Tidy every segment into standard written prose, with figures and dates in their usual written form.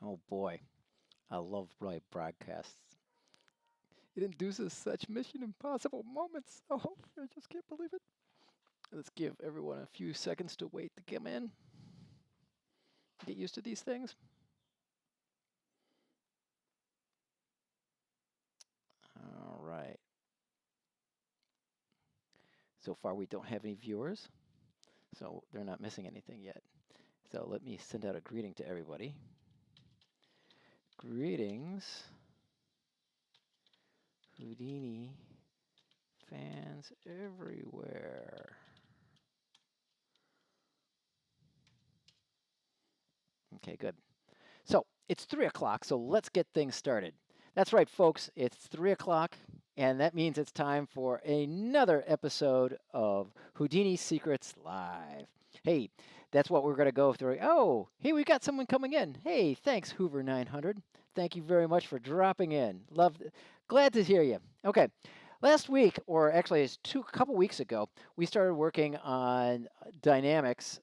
Oh boy, I love live broadcasts. It induces such mission impossible moments. Oh, I just can't believe it. Let's give everyone a few seconds to wait to come in. Get used to these things. All right. So far, we don't have any viewers, so they're not missing anything yet. So let me send out a greeting to everybody. Greetings, Houdini fans everywhere. Okay, good. So it's 3 o'clock, so let's get things started. That's right, folks, it's 3 o'clock, and that means it's time for another episode of Houdini Secrets Live. Hey, that's what we're going to go through. Oh, hey, we got someone coming in. Hey, thanks, Hoover900. Thank you very much for dropping in. Glad to hear you. Okay. Last week, or actually it's a couple weeks ago, we started working on dynamics,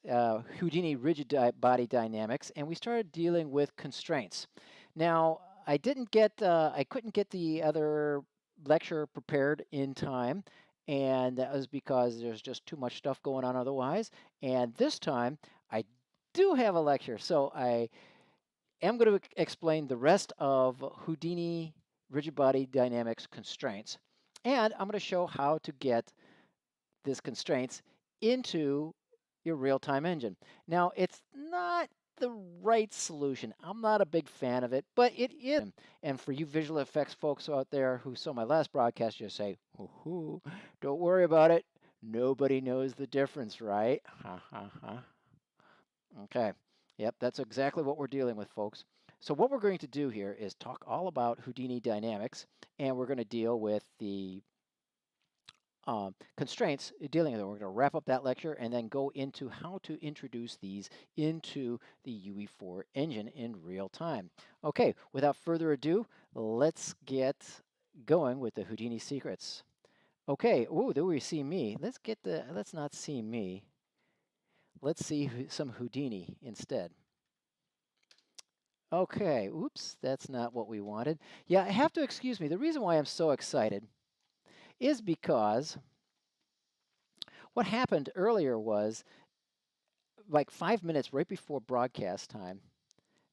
Houdini rigid body dynamics, and we started dealing with constraints. Now, I couldn't get the other lecture prepared in time, and that was because there's just too much stuff going on otherwise. And this time, I do have a lecture, so I am going to explain the rest of Houdini rigid body dynamics constraints. And I'm going to show how to get these constraints into your real-time engine. Now, it's not the right solution. I'm not a big fan of it, but it is. And for you visual effects folks out there who saw my last broadcast, you say, "Hoo-hoo, don't worry about it. Nobody knows the difference, right?" Ha ha ha. Okay. Yep, that's exactly what we're dealing with, folks. So what we're going to do here is talk all about Houdini dynamics, and we're going to deal with the constraints dealing with it. We're going to wrap up that lecture and then go into how to introduce these into the UE4 engine in real time. Okay, without further ado, let's get going with the Houdini secrets. Okay, ooh, there we see me. Let's not see me. Let's see some Houdini instead. Okay, oops, that's not what we wanted. Yeah, I have to excuse me. The reason why I'm so excited is because what happened earlier was like 5 minutes right before broadcast time,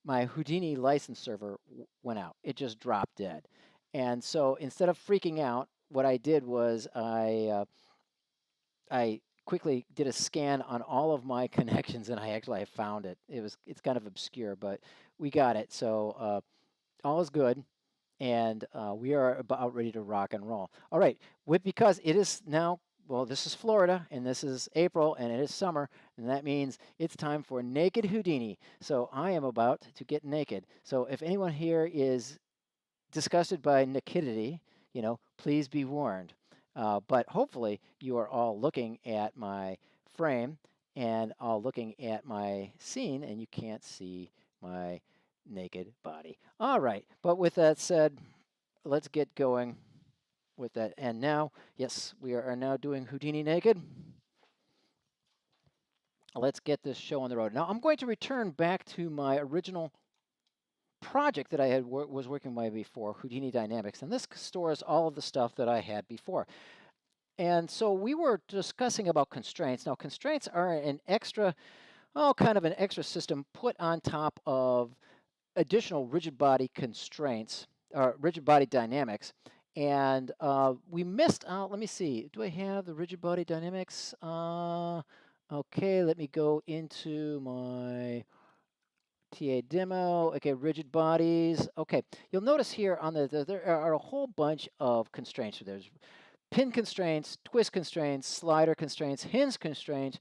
my Houdini license server went out. It just dropped dead. And so instead of freaking out, what I did was I quickly did a scan on all of my connections, and I found it. It's kind of obscure, but we got it. So all is good, and we are about ready to rock and roll. All right, because it is now. Well, this is Florida, and this is April, and it is summer, and that means it's time for Naked Houdini. So I am about to get naked. So if anyone here is disgusted by nakedity, please be warned. But hopefully you are all looking at my frame and all looking at my scene, and you can't see my naked body. All right, but with that said, let's get going with that. And now, yes, we are now doing Houdini naked. Let's get this show on the road. Now, I'm going to return back to my original project that I was working with before, Houdini Dynamics, and this stores all of the stuff that I had before. And so we were discussing about constraints. Now, constraints are an extra, kind of an extra system put on top of additional rigid body constraints, or rigid body dynamics. And we missed out, let me see, do I have the rigid body dynamics? Okay, let me go into my TA demo. Okay, rigid bodies. Okay, you'll notice here on there are a whole bunch of constraints. So there's pin constraints, twist constraints, slider constraints, hinge constraints,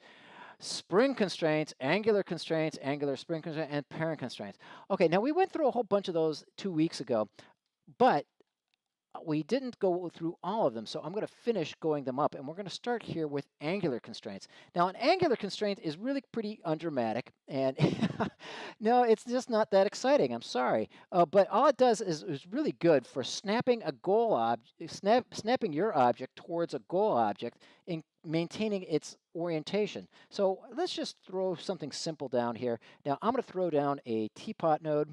spring constraints, angular spring constraints, and parent constraints. Okay, now we went through a whole bunch of those 2 weeks ago, but we didn't go through all of them, so I'm going to finish going them up, and we're going to start here with angular constraints. Now, an angular constraint is really pretty undramatic, and no, it's just not that exciting. I'm sorry, but all it does is really good for snapping a goal snapping your object towards a goal object and maintaining its orientation. So let's just throw something simple down here. Now, I'm going to throw down a teapot node.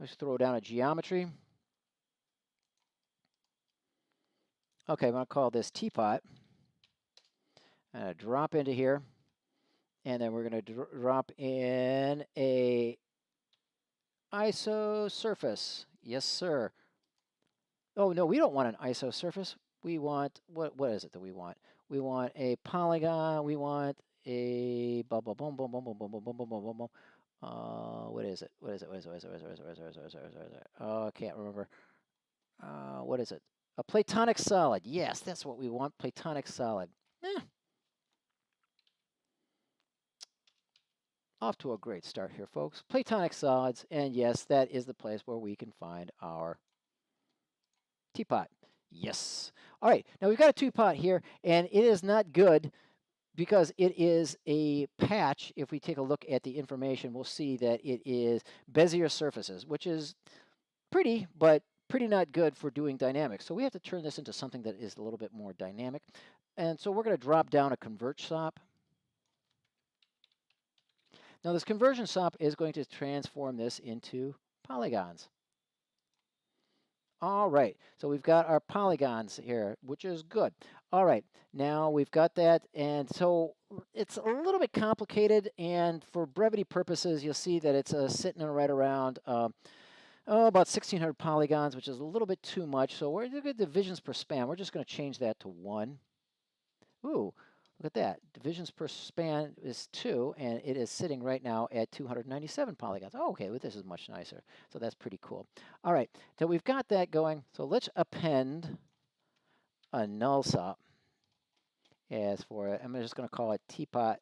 Let's throw down a geometry. Okay, I'm going to call this teapot. Drop into here. And then we're going to drop in a ISO surface. Yes, sir. Oh, no, we don't want an ISO surface. We want, what is it that we want? We want a polygon. We want a bum, bum, bum, bum, bum, bum, bum, bum, bum, bum, bum, bum. What is it? What is it? What is it? What is it? What is it? What is it? What is it? What is it? What is it? Oh, I can't remember. What is it? A Platonic solid. Yes, that's what we want. Platonic solid. Off to a great start here, folks. Platonic solids, and yes, that is the place where we can find our teapot. Yes. All right, now we've got a teapot here, and it is not good because it is a patch. If we take a look at the information, we'll see that it is Bezier surfaces, which is pretty, but pretty not good for doing dynamics. So we have to turn this into something that is a little bit more dynamic. And so we're going to drop down a convert SOP. Now this conversion SOP is going to transform this into polygons. All right, so we've got our polygons here, which is good. All right, now we've got that, and so it's a little bit complicated, and for brevity purposes, you'll see that it's sitting right around about 1,600 polygons, which is a little bit too much. So we're looking at divisions per span. We're just going to change that to 1. Ooh, look at that. Divisions per span is 2, and it is sitting right now at 297 polygons. Oh, okay, well, this is much nicer. So that's pretty cool. All right, so we've got that going. So let's append a null SOP as for it. I'm just going to call it teapot.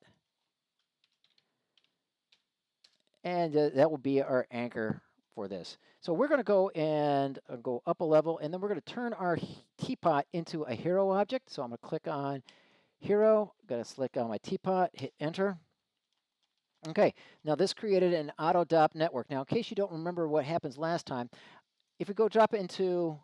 And that will be our anchor for this. So we're going to go and go up a level, and then we're going to turn our teapot into a hero object. So I'm going to click on hero, got to select on my teapot, hit enter. Okay, now this created an auto DOP network. Now, in case you don't remember what happens last time, if we go drop it into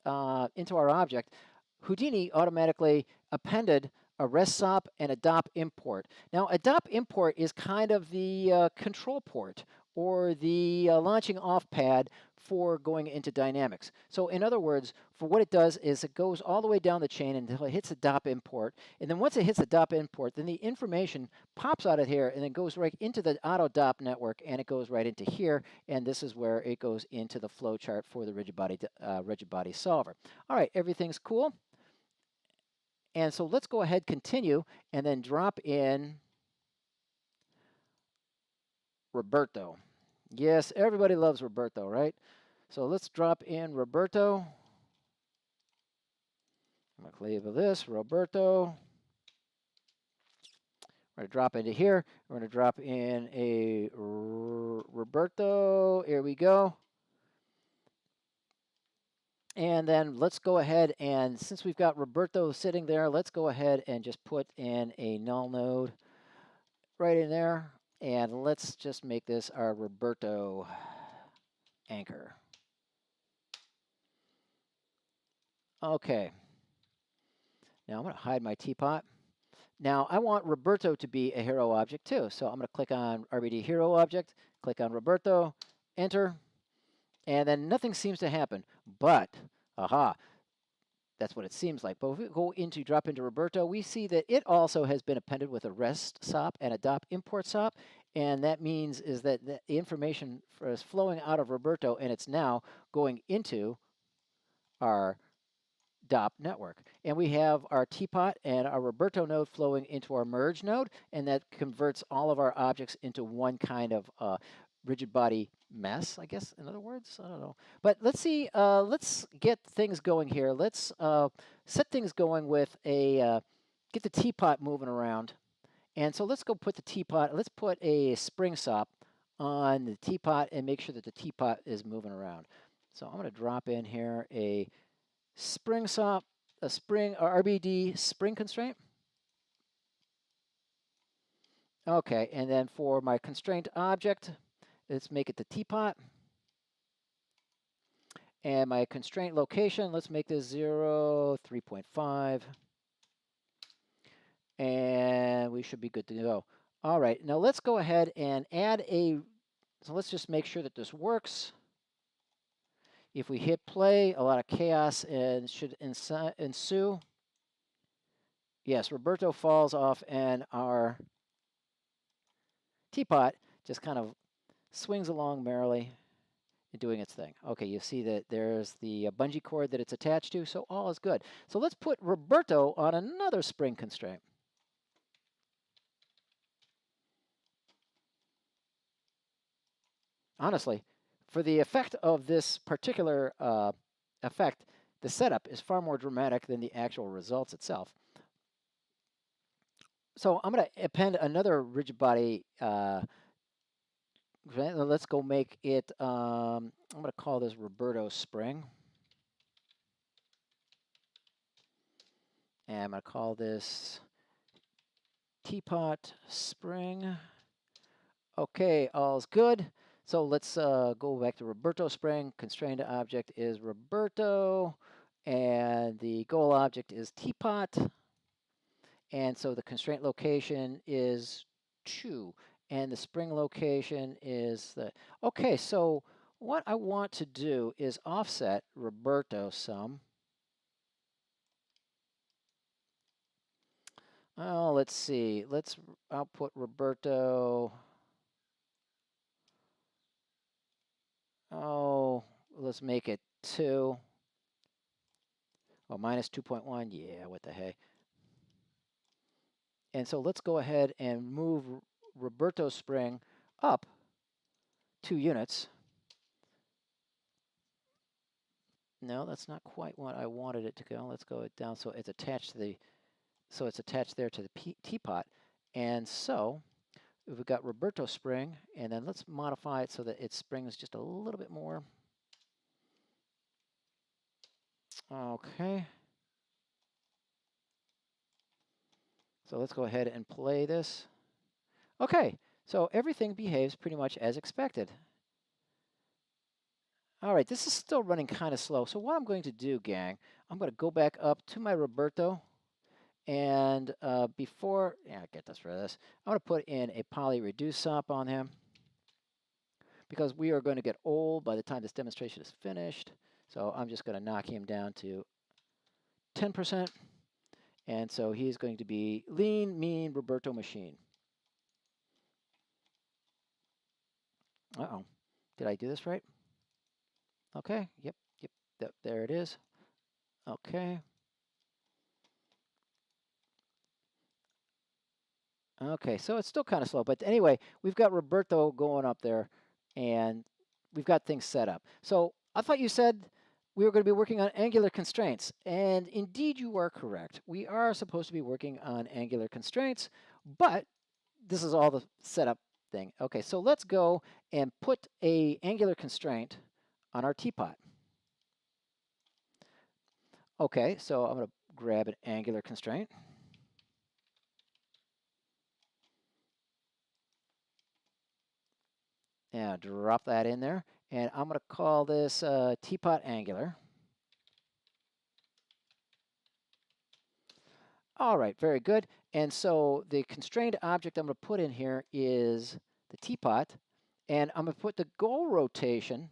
our object, Houdini automatically appended a REST SOP and a DOP import. Now, a DOP import is kind of the control port or the launching off pad for going into dynamics. So in other words, for what it does is it goes all the way down the chain until it hits a DOP import. And then once it hits a DOP import, then the information pops out of here and then goes right into the auto DOP network, and it goes right into here. And this is where it goes into the flowchart for the rigid body solver. All right, everything's cool. And so let's go ahead, continue, and then drop in Roberto. Yes, everybody loves Roberto, right? So let's drop in Roberto. I'm going to label this Roberto. We're going to drop into here. We're going to drop in a Roberto. Here we go. And then let's go ahead and, since we've got Roberto sitting there, let's go ahead and just put in a null node right in there. And let's just make this our Roberto anchor. Okay. Now I'm going to hide my teapot. Now I want Roberto to be a hero object too. So I'm going to click on RBD hero object, click on Roberto, enter, and then nothing seems to happen. But, aha, that's what it seems like. But if we go into drop into Roberto, we see that it also has been appended with a REST SOP and a DOP import SOP. And that means is that the information is flowing out of Roberto, and it's now going into our DOP network. And we have our teapot and our Roberto node flowing into our merge node, and that converts all of our objects into one kind of rigid body mess, I guess, in other words. I don't know. But let's see, let's get things going here. Let's set things going with a, get the teapot moving around. And so let's go put the teapot, let's put a spring SOP on the teapot and make sure that the teapot is moving around. So I'm going to drop in here a spring SOP, a spring RBD spring constraint. Okay, and then for my constraint object, let's make it the teapot. And my constraint location, let's make this 0, 3.5. And we should be good to go. All right, now let's go ahead and add a So let's just make sure that this works. If we hit play, a lot of chaos should ensue. Yes, Roberto falls off and our teapot just kind of swings along merrily and doing its thing. Okay, you see that there's the bungee cord that it's attached to, so all is good. So let's put Roberto on another spring constraint. Honestly, for the effect of this particular effect, the setup is far more dramatic than the actual results itself. So I'm going to append another rigid body. Let's go make it, I'm going to call this Roberto Spring. And I'm going to call this Teapot Spring. Okay, all's good. So let's go back to Roberto Spring. Constrained object is Roberto, and the goal object is Teapot. And so the constraint location is 2, and the spring location is the... Okay, so what I want to do is offset Roberto some. Oh, let's see. Let's output Roberto. Oh, let's make it 2. Oh, minus 2.1. Yeah, what the heck. And so let's go ahead and move Roberto Spring up 2 units. No, that's not quite what I wanted it to go. Let's go down so it's attached to the, so it's attached there to the teapot. And so we've got Roberto Spring, and then let's modify it so that it springs just a little bit more. Okay. So let's go ahead and play this. Okay, so everything behaves pretty much as expected. All right, this is still running kind of slow. So what I'm going to do, gang, I'm going to go back up to my Roberto. And before, yeah, get this rid of this, I'm going to put in a poly reduce sop on him because we are going to get old by the time this demonstration is finished. So I'm just going to knock him down to 10%. And so he's going to be lean, mean Roberto machine. Uh-oh. Did I do this right? Okay. Yep. There it is. Okay. Okay, so it's still kind of slow, but anyway, we've got Roberto going up there, and we've got things set up. So I thought you said we were going to be working on angular constraints, and indeed you are correct. We are supposed to be working on angular constraints, but this is all the setup thing. Okay, so let's go and put a angular constraint on our teapot. Okay, so I'm going to grab an angular constraint. Yeah, drop that in there. And I'm going to call this teapot angular. All right, very good. And so the constrained object I'm going to put in here is the teapot. And I'm going to put the goal rotation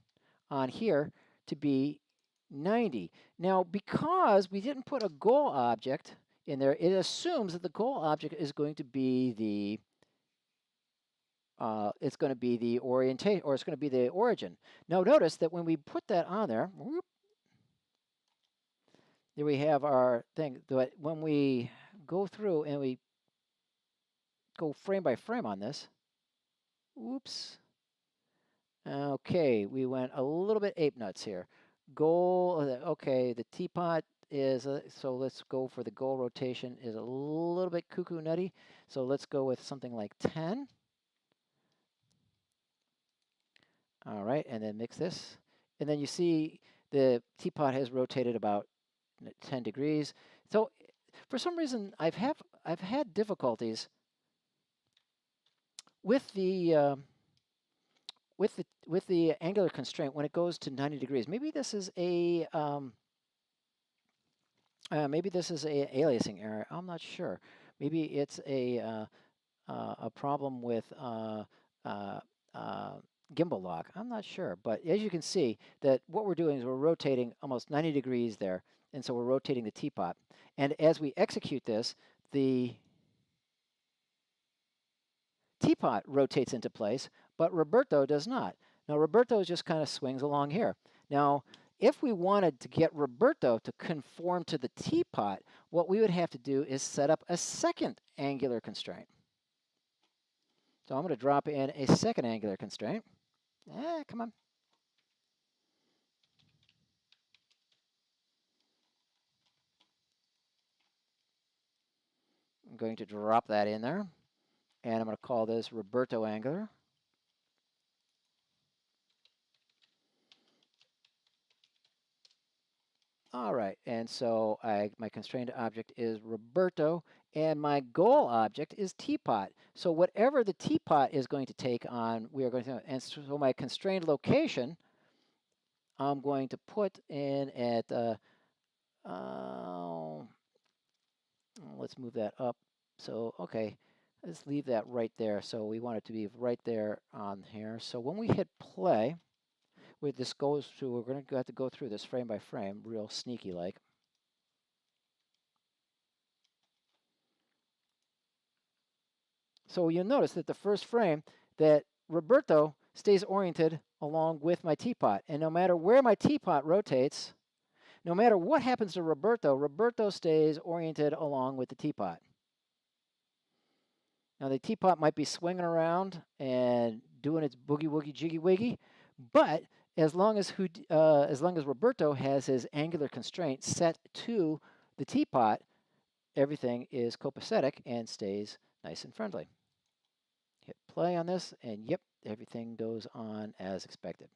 on here to be 90. Now, because we didn't put a goal object in there, it assumes that the goal object is going to be the orientation, or it's going to be the origin. Now notice that when we put that on there, whoop, there we have our thing. But when we go through and we go frame by frame on this, oops. Okay, we went a little bit ape nuts here. Goal, okay, the teapot is, so let's go for the goal rotation is a little bit cuckoo nutty. So let's go with something like 10. All right, and then mix this. And then you see the teapot has rotated about 10 degrees. So for some reason, I've had difficulties with the with the angular constraint when it goes to 90 degrees. Maybe this is a aliasing error. I'm not sure. Maybe it's a problem with gimbal lock. I'm not sure, but as you can see, that what we're doing is we're rotating almost 90 degrees there, and so we're rotating the teapot. And as we execute this, the teapot rotates into place, but Roberto does not. Now, Roberto just kind of swings along here. Now, if we wanted to get Roberto to conform to the teapot, what we would have to do is set up a second angular constraint. So I'm going to drop in a second angular constraint. Come on. I'm going to drop that in there, and I'm going to call this Roberto angular. All right, and so my constrained object is Roberto, and my goal object is teapot. So whatever the teapot is going to take on, we are going to, and so my constrained location, I'm going to put in at, let's move that up. So, okay, let's leave that right there. So we want it to be right there on here. So when we hit play, with this goes through, we're going to have to go through this frame by frame, real sneaky like. So you'll notice that the first frame that Roberto stays oriented along with my teapot. And no matter where my teapot rotates, no matter what happens to Roberto, Roberto stays oriented along with the teapot. Now the teapot might be swinging around and doing its boogie woogie jiggy wiggy, but as long as Roberto has his angular constraint set to the teapot, everything is copacetic and stays nice and friendly. Hit play on this, and yep, everything goes on as expected.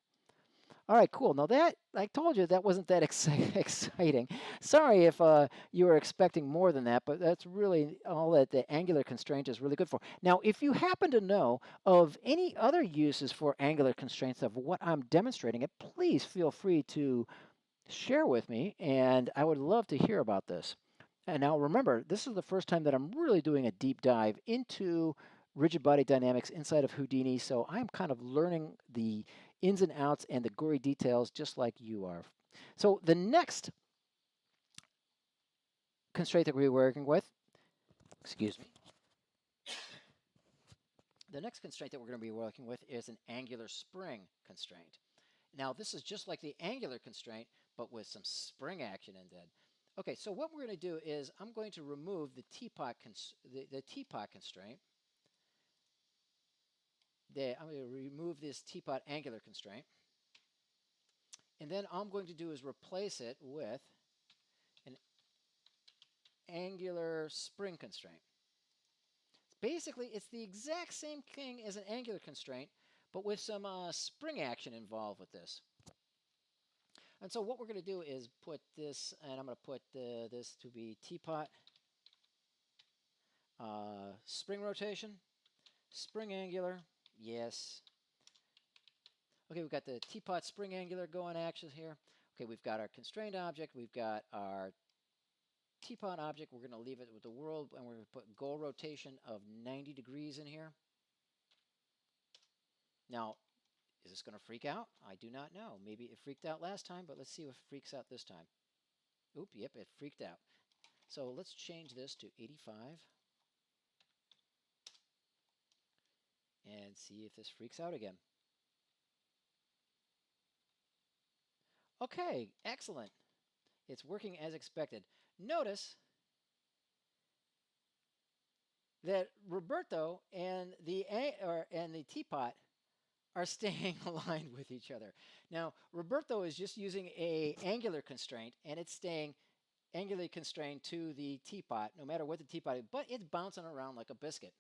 All right, cool. Now that, I told you that wasn't that exciting. Sorry if you were expecting more than that, but that's really all that the angular constraint is really good for. Now, if you happen to know of any other uses for angular constraints of what I'm demonstrating it, please feel free to share with me, and I would love to hear about this. And now remember, this is the first time that I'm really doing a deep dive into rigid body dynamics inside of Houdini, so I'm kind of learning the ins and outs and the gory details just like you are. So the next constraint that we're working with, excuse me, the next constraint that we're going to be working with is an angular spring constraint. Now this is just like the angular constraint, but with some spring action instead. Okay, so what we're going to do is I'm going to remove the teapot constraint. I'm going to remove this teapot angular constraint. And then all I'm going to do is replace it with an angular spring constraint. Basically, it's the exact same thing as an angular constraint, but with some spring action involved with this. And so what we're going to do is put this, and I'm going to put this to be teapot spring rotation, spring angular, yes. Okay, we've got the teapot spring angular going action here. Okay, we've got our constrained object, we've got our teapot object. We're going to leave it with the world, and we're going to put goal rotation of 90 degrees in here. Now, is this going to freak out? I do not know. Maybe it freaked out last time, but let's see if it freaks out this time. Oop, yep, it freaked out. So let's change this to 85 and see if this freaks out again. Okay, excellent. It's working as expected. Notice that Roberto and the teapot are staying aligned with each other. Now, Roberto is just using a angular constraint, and it's staying angularly constrained to the teapot, no matter what the teapot is, but it's bouncing around like a biscuit.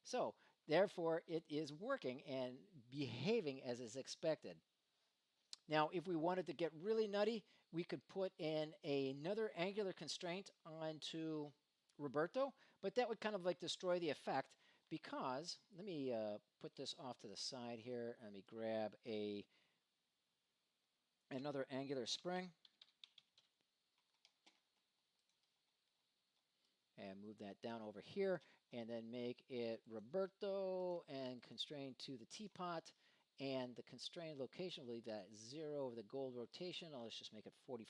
So, therefore, it is working and behaving as is expected. Now, if we wanted to get really nutty, we could put in another angular constraint onto Roberto, but that would kind of like destroy the effect because, let me put this off to the side here. Let me grab another angular spring and move that down over here and then make it Roberto and constrain to the teapot. and the constrained location, we'll leave that 0 over the gold rotation. Let's just make it 40,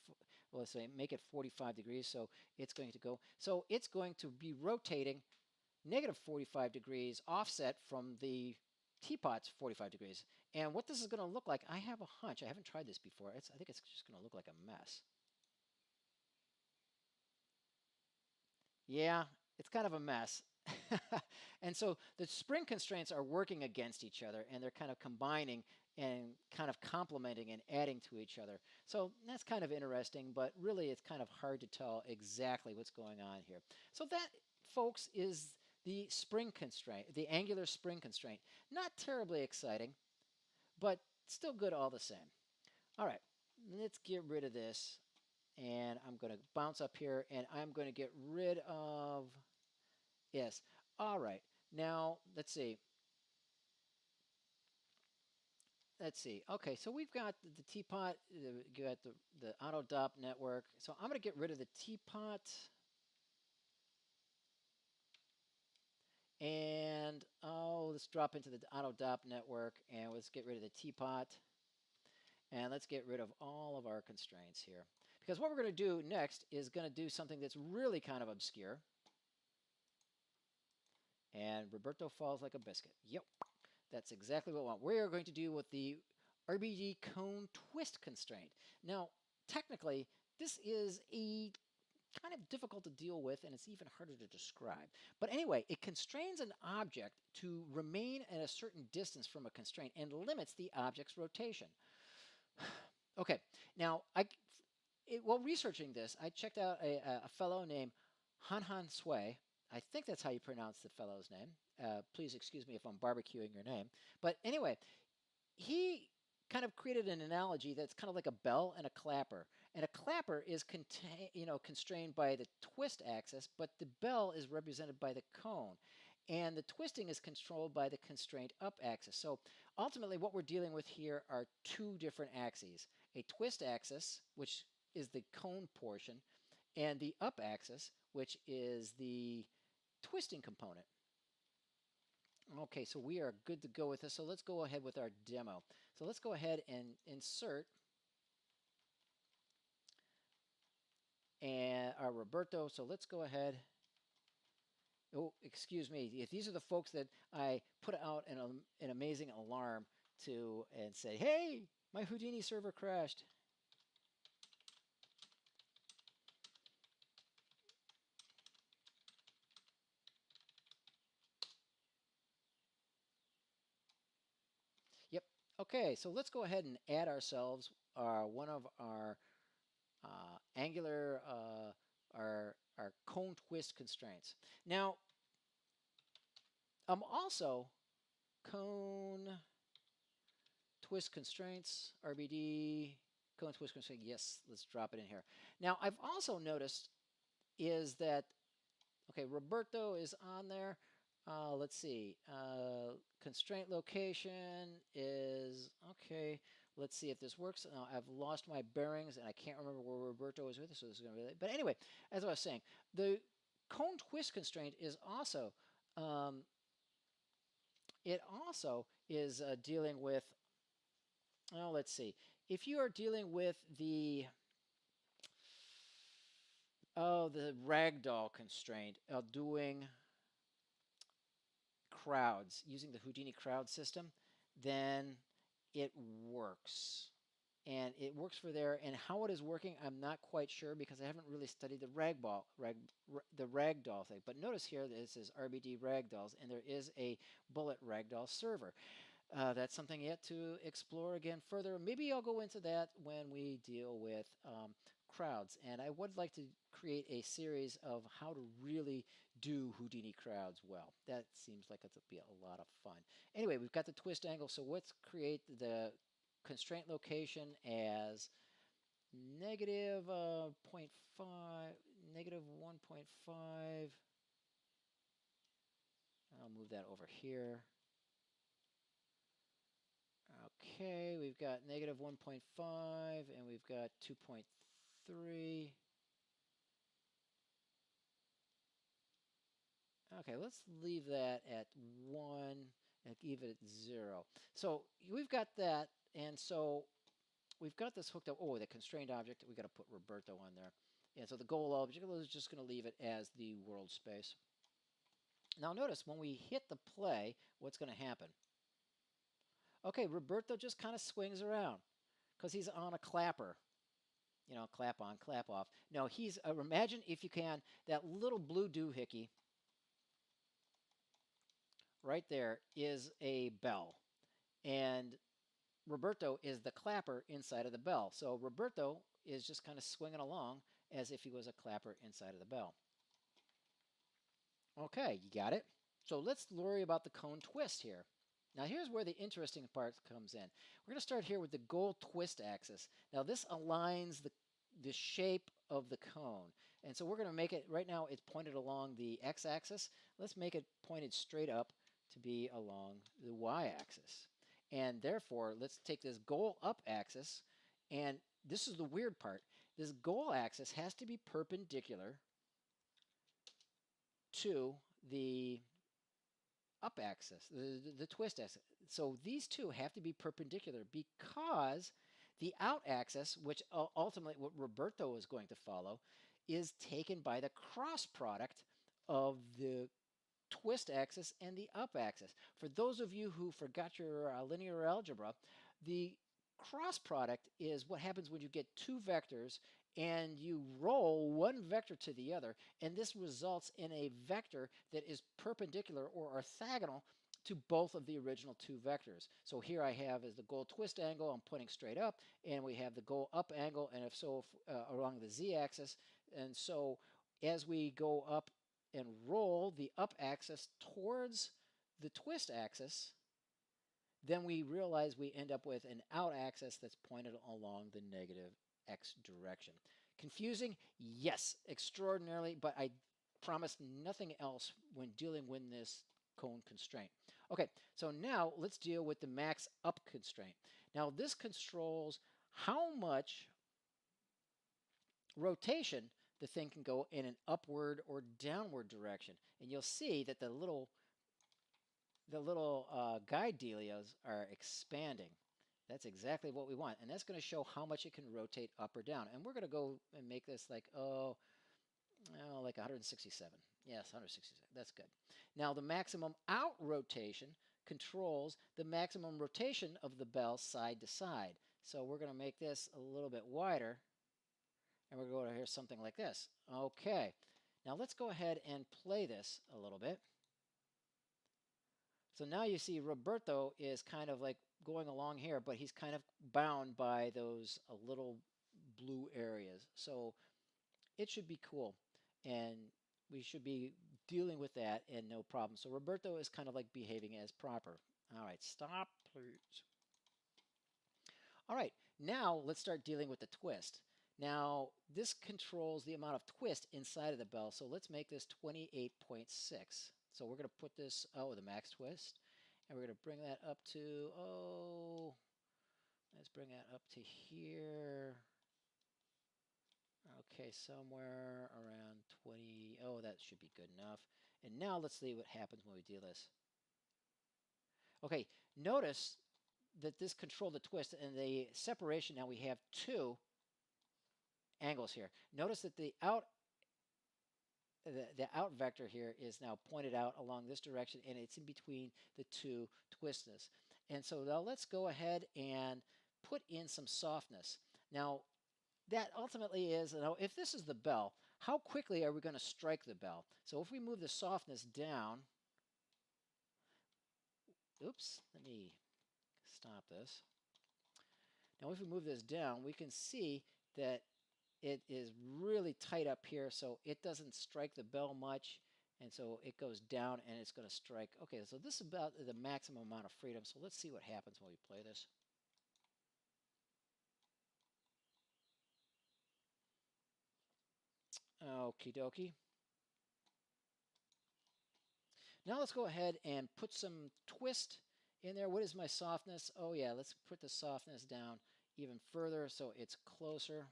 well, let's say make it 45 degrees. So it's going to go, so it's going to be rotating negative 45 degrees offset from the teapot's 45 degrees. And what this is going to look like, I have a hunch. I haven't tried this before. I think it's just going to look like a mess. Yeah, it's kind of a mess. And so the spring constraints are working against each other, and they're kind of combining and kind of complementing and adding to each other. So that's kind of interesting, but really it's kind of hard to tell exactly what's going on here. So that, folks, is the spring constraint, the angular spring constraint. Not terribly exciting, but still good all the same. All right, let's get rid of this. And I'm going to bounce up here, and I'm going to get rid of, yes. All right, now let's see. Let's see. Okay, so we've got the teapot, you got the auto dop network. So I'm going to get rid of the teapot. And, oh, let's drop into the auto dop network, and let's get rid of the teapot. And let's get rid of all of our constraints here. Because what we're going to do next is going to do something that's really kind of obscure. And Roberto falls like a biscuit. Yep, that's exactly what we want. We are going to do with the RBD cone twist constraint. Now, technically, this is a kind of difficult to deal with, and it's even harder to describe. But anyway, it constrains an object to remain at a certain distance from a constraint and limits the object's rotation. Okay, now, while researching this, I checked out a fellow named Han Sui. I think that's how you pronounce the fellow's name. Please excuse me if I'm barbecuing your name. But anyway, he kind of created an analogy that's kind of like a bell and a clapper. And a clapper is constrained by the twist axis, but the bell is represented by the cone. And the twisting is controlled by the constraint up axis. So ultimately what we're dealing with here are two different axes. A twist axis, which is the cone portion, and the up axis, which is the twisting component. Okay, so we are good to go with this. So let's go ahead with our demo. So let's go ahead and insert and our Roberto. So let's go ahead. Oh, excuse me. If these are the folks that I put out an amazing alarm to and say, hey, my Houdini server crashed. Yep. Okay, so let's go ahead and add ourselves one of our angular, our cone twist constraints. Now, I'm also cone twist constraints, RBD, cone twist constraint. Yes, let's drop it in here. Now, I've also noticed is that, okay, Roberto is on there. Let's see. Constraint location is, okay, let's see if this works. I've lost my bearings and I can't remember where Roberto is with us, so this is going to be late. But anyway, as I was saying, the cone twist constraint is also, it also is dealing with, well, let's see. If you are dealing with the ragdoll constraint of doing crowds, using the Houdini crowd system, then it works. And it works for there. And how it is working, I'm not quite sure because I haven't really studied the ragdoll thing. But notice here, this is RBD ragdolls, and there is a bullet ragdoll server. That's something yet to explore again further. Maybe I'll go into that when we deal with crowds. And I would like to create a series of how to really do Houdini crowds well. That seems like it'll be a lot of fun. Anyway, we've got the twist angle. So let's create the constraint location as negative 0.5, negative 1.5. I'll move that over here. Okay, we've got negative 1.5 and we've got 2.3. Okay, let's leave that at 1. and leave it at 0. So we've got that, and so we've got this hooked up. Oh, the constrained object, we got to put Roberto on there. And so the goal object is just going to leave it as the world space. Now notice when we hit the play, what's going to happen? Okay, Roberto just kind of swings around because he's on a clapper. You know, clap on, clap off. No, he's, imagine if you can, that little blue doohickey right there is a bell. And Roberto is the clapper inside of the bell. So Roberto is just kind of swinging along as if he was a clapper inside of the bell. Okay, you got it? So let's worry about the cone twist here. Now here's where the interesting part comes in. We're going to start here with the goal twist axis. Now this aligns the shape of the cone. And so we're going to make it, right now it's pointed along the x-axis. Let's make it pointed straight up to be along the y-axis. And therefore, let's take this goal up axis, and this is the weird part. This goal axis has to be perpendicular to the up axis, the twist axis. So these two have to be perpendicular because the out axis, which ultimately what Roberto is going to follow, is taken by the cross product of the twist axis and the up axis. For those of you who forgot your linear algebra, the cross product is what happens when you get two vectors and you roll one vector to the other, and this results in a vector that is perpendicular or orthogonal to both of the original two vectors. So here I have is the goal twist angle, I'm pointing straight up, and we have the goal up angle, and if so, along the z-axis. And so as we go up and roll the up axis towards the twist axis, then we realize we end up with an out axis that's pointed along the negative x direction. Confusing? Yes, extraordinarily, but I promise nothing else when dealing with this cone constraint. Okay, so now let's deal with the max up constraint. Now this controls how much rotation the thing can go in an upward or downward direction. And you'll see that the little guide dealios are expanding. That's exactly what we want. And that's going to show how much it can rotate up or down. And we're going to go and make this like, like 167. Yes, 167. That's good. Now the maximum out rotation controls the maximum rotation of the bell side to side. So we're going to make this a little bit wider. And we're going to hear something like this. Okay. Now let's go ahead and play this a little bit. So now you see Roberto is kind of like going along here, but he's kind of bound by those little blue areas. So it should be cool. And we should be dealing with that and no problem. So Roberto is kind of like behaving as proper. All right, stop, please. All right, now let's start dealing with the twist. Now, this controls the amount of twist inside of the bell. So let's make this 28.6. So we're going to put this, the max twist. And we're going to bring that up to, let's bring that up to here. Okay, somewhere around 20. Oh, that should be good enough. And now let's see what happens when we do this. Okay, notice that this controlled the twist, and the separation, now we have two angles here. Notice that the out vector here is now pointed out along this direction, and it's in between the two twistness. And so now let's go ahead and put in some softness. Now that ultimately is, if this is the bell, how quickly are we going to strike the bell? So if we move the softness down, oops, let me stop this. Now if we move this down, we can see that it is really tight up here, so it doesn't strike the bell much, and so it goes down and it's going to strike. Okay, so this is about the maximum amount of freedom, so let's see what happens when we play this. Okie dokie. Now let's go ahead and put some twist in there. What is my softness? Oh yeah, let's put the softness down even further so it's closer.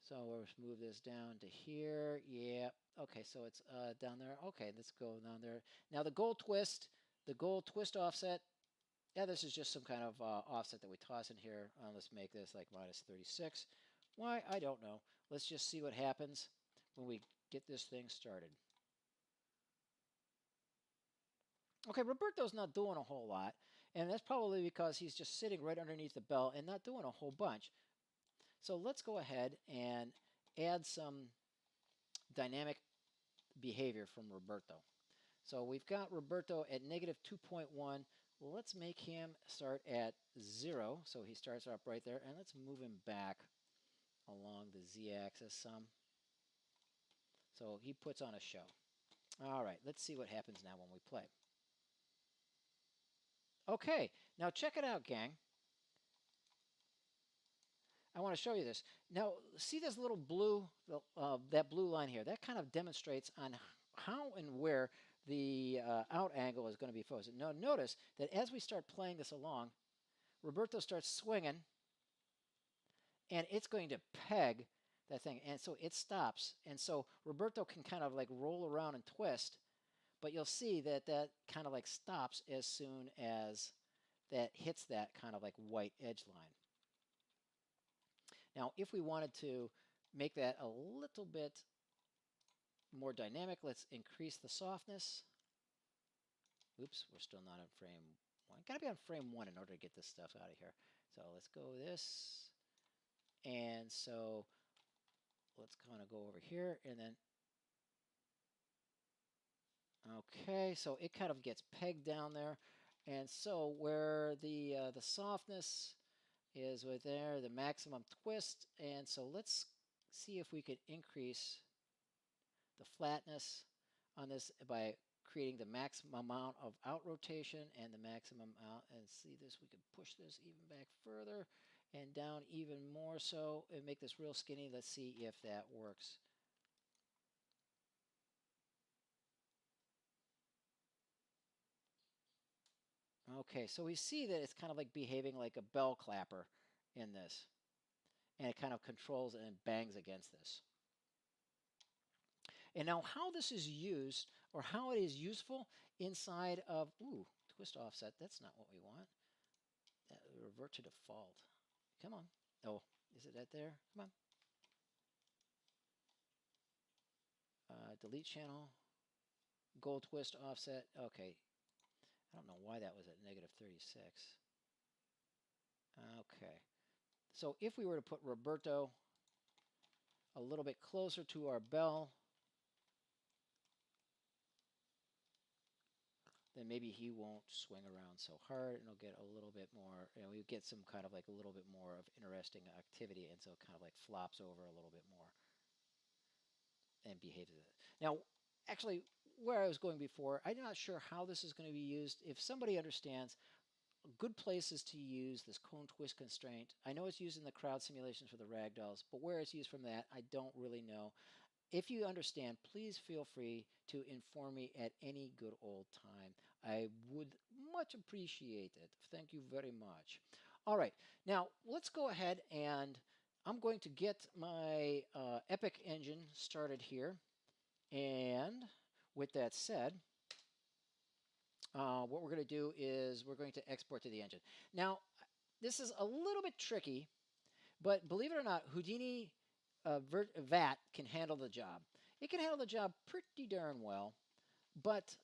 So let's move this down to here. Yeah. Okay, so it's down there. Okay, let's go down there. Now the goal twist offset. Yeah, this is just some kind of offset that we toss in here. Let's make this like minus 36. Why? I don't know. Let's just see what happens when we get this thing started. Okay, Roberto's not doing a whole lot, and that's probably because he's just sitting right underneath the bell and not doing a whole bunch. So let's go ahead and add some dynamic behavior from Roberto. So we've got Roberto at negative 2.1. Let's make him start at 0. So he starts up right there, and let's move him back along the z-axis some. So he puts on a show. All right, let's see what happens now when we play. Okay, now check it out, gang. I want to show you this. Now, see this little blue, that blue line here? That kind of demonstrates on how and where the out angle is going to be focused. Now, notice that as we start playing this along, Roberto starts swinging, and it's going to peg that thing. And so it stops. And so Roberto can kind of like roll around and twist, but you'll see that that kind of like stops as soon as that hits that kind of like white edge line. Now, if we wanted to make that a little bit more dynamic, let's increase the softness. Oops, we're still not on frame 1. Got to be on frame 1 in order to get this stuff out of here. So let's go this. And so let's kind of go over here and then. Okay, so it kind of gets pegged down there. And so where the softness is right there, the maximum twist. And so let's see if we could increase the flatness on this by creating the maximum amount of out rotation and the maximum out. And see this, we could push this even back further and down even more so and make this real skinny. Let's see if that works. Okay, so we see that it's kind of like behaving like a bell clapper in this. And it kind of controls and bangs against this. And now how this is used, or how it is useful inside of, ooh, twist offset, that's not what we want. Revert to default. Come on. Oh, is it that there? Come on. Delete channel. Goal twist offset. Okay. I don't know why that was at negative 36. Okay. So if we were to put Roberto a little bit closer to our bell, then maybe he won't swing around so hard, and it'll get a little bit more, you know, we get some kind of like a little bit more of interesting activity, and so it kind of like flops over a little bit more and behaves. Now, actually, where I was going before, I'm not sure how this is going to be used. If somebody understands good places to use this cone twist constraint, I know it's used in the crowd simulations for the ragdolls, but where it's used from that, I don't really know. If you understand, please feel free to inform me at any good old time. I would much appreciate it. Thank you very much. All right, now let's go ahead and I'm going to get my Epic engine started here. And with that said, what we're going to do is we're going to export to the engine. Now, this is a little bit tricky, but believe it or not, Houdini VAT can handle the job. It can handle the job pretty darn well, but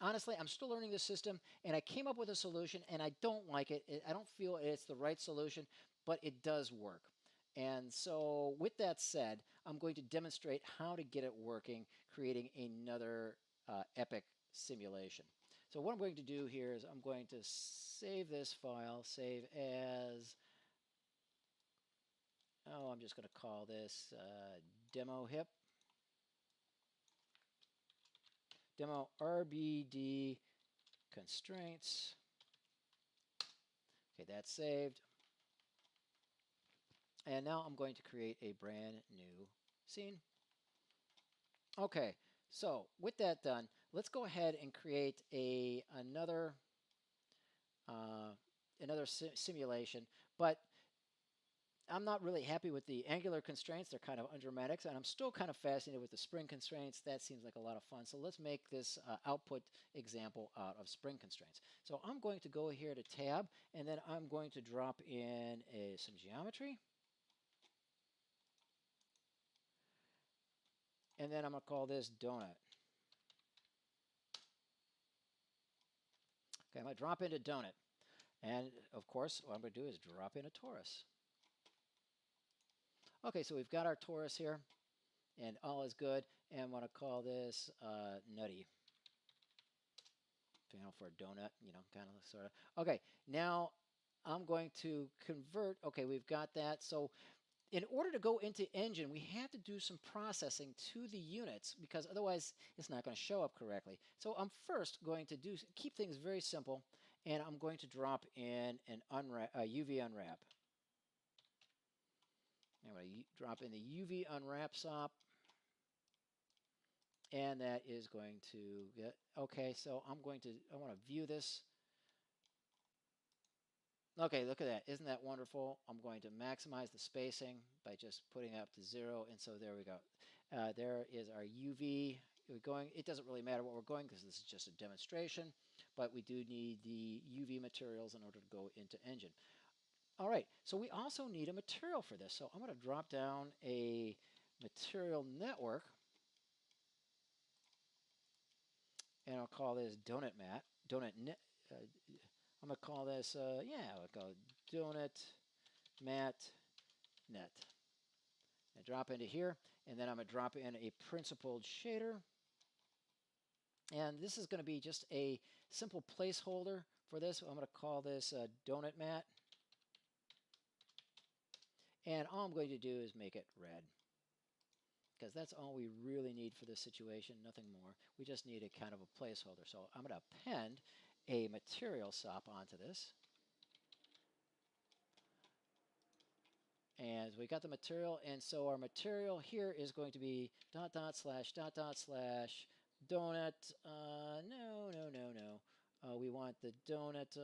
honestly, I'm still learning the system, and I came up with a solution, and I don't like it. I don't feel it's the right solution, but it does work. And so with that said, I'm going to demonstrate how to get it working, creating another Epic simulation. So what I'm going to do here is I'm going to save this file, save as, oh, I'm just going to call this demo hip. Demo RBD constraints. Okay, that's saved. And now I'm going to create a brand new scene. Okay, so with that done, let's go ahead and create another simulation. But I'm not really happy with the angular constraints. They're kind of undramatic, and I'm still kind of fascinated with the spring constraints. That seems like a lot of fun. So let's make this output example out of spring constraints. So I'm going to go here to tab, and then I'm going to drop in some geometry. And then I'm going to call this donut. Okay, I'm going to drop into donut. And of course, what I'm going to do is drop in a torus. Okay, so we've got our torus here, and all is good. And I'm going to call this nutty. You know, for a donut, you know, kind of sort of. Okay, now I'm going to convert. Okay, we've got that. So in order to go into engine, we have to do some processing to the units because otherwise it's not going to show up correctly. So I'm first going to keep things very simple, and I'm going to drop in an UV unwrap. I'm going to drop in the UV unwrap SOP. And that is going to get, okay, so I want to view this. Okay, look at that. Isn't that wonderful? I'm going to maximize the spacing by just putting it up to 0. And so there we go. There is our UV. We're going. It doesn't really matter what we're going because this is just a demonstration, but we do need the UV materials in order to go into engine. All right, so we also need a material for this. So I'm going to drop down a material network. And I'll call this donut mat. I'm going to call this, yeah, I'll call it donut mat net. I drop into here, and then I'm going to drop in a principled shader. And this is going to be just a simple placeholder for this. I'm going to call this donut mat. And all I'm going to do is make it red, because that's all we really need for this situation, nothing more. We just need a kind of a placeholder. So I'm going to append a material SOP onto this. And we got the material, and so our material here is going to be ... /... donut. No. We want the donut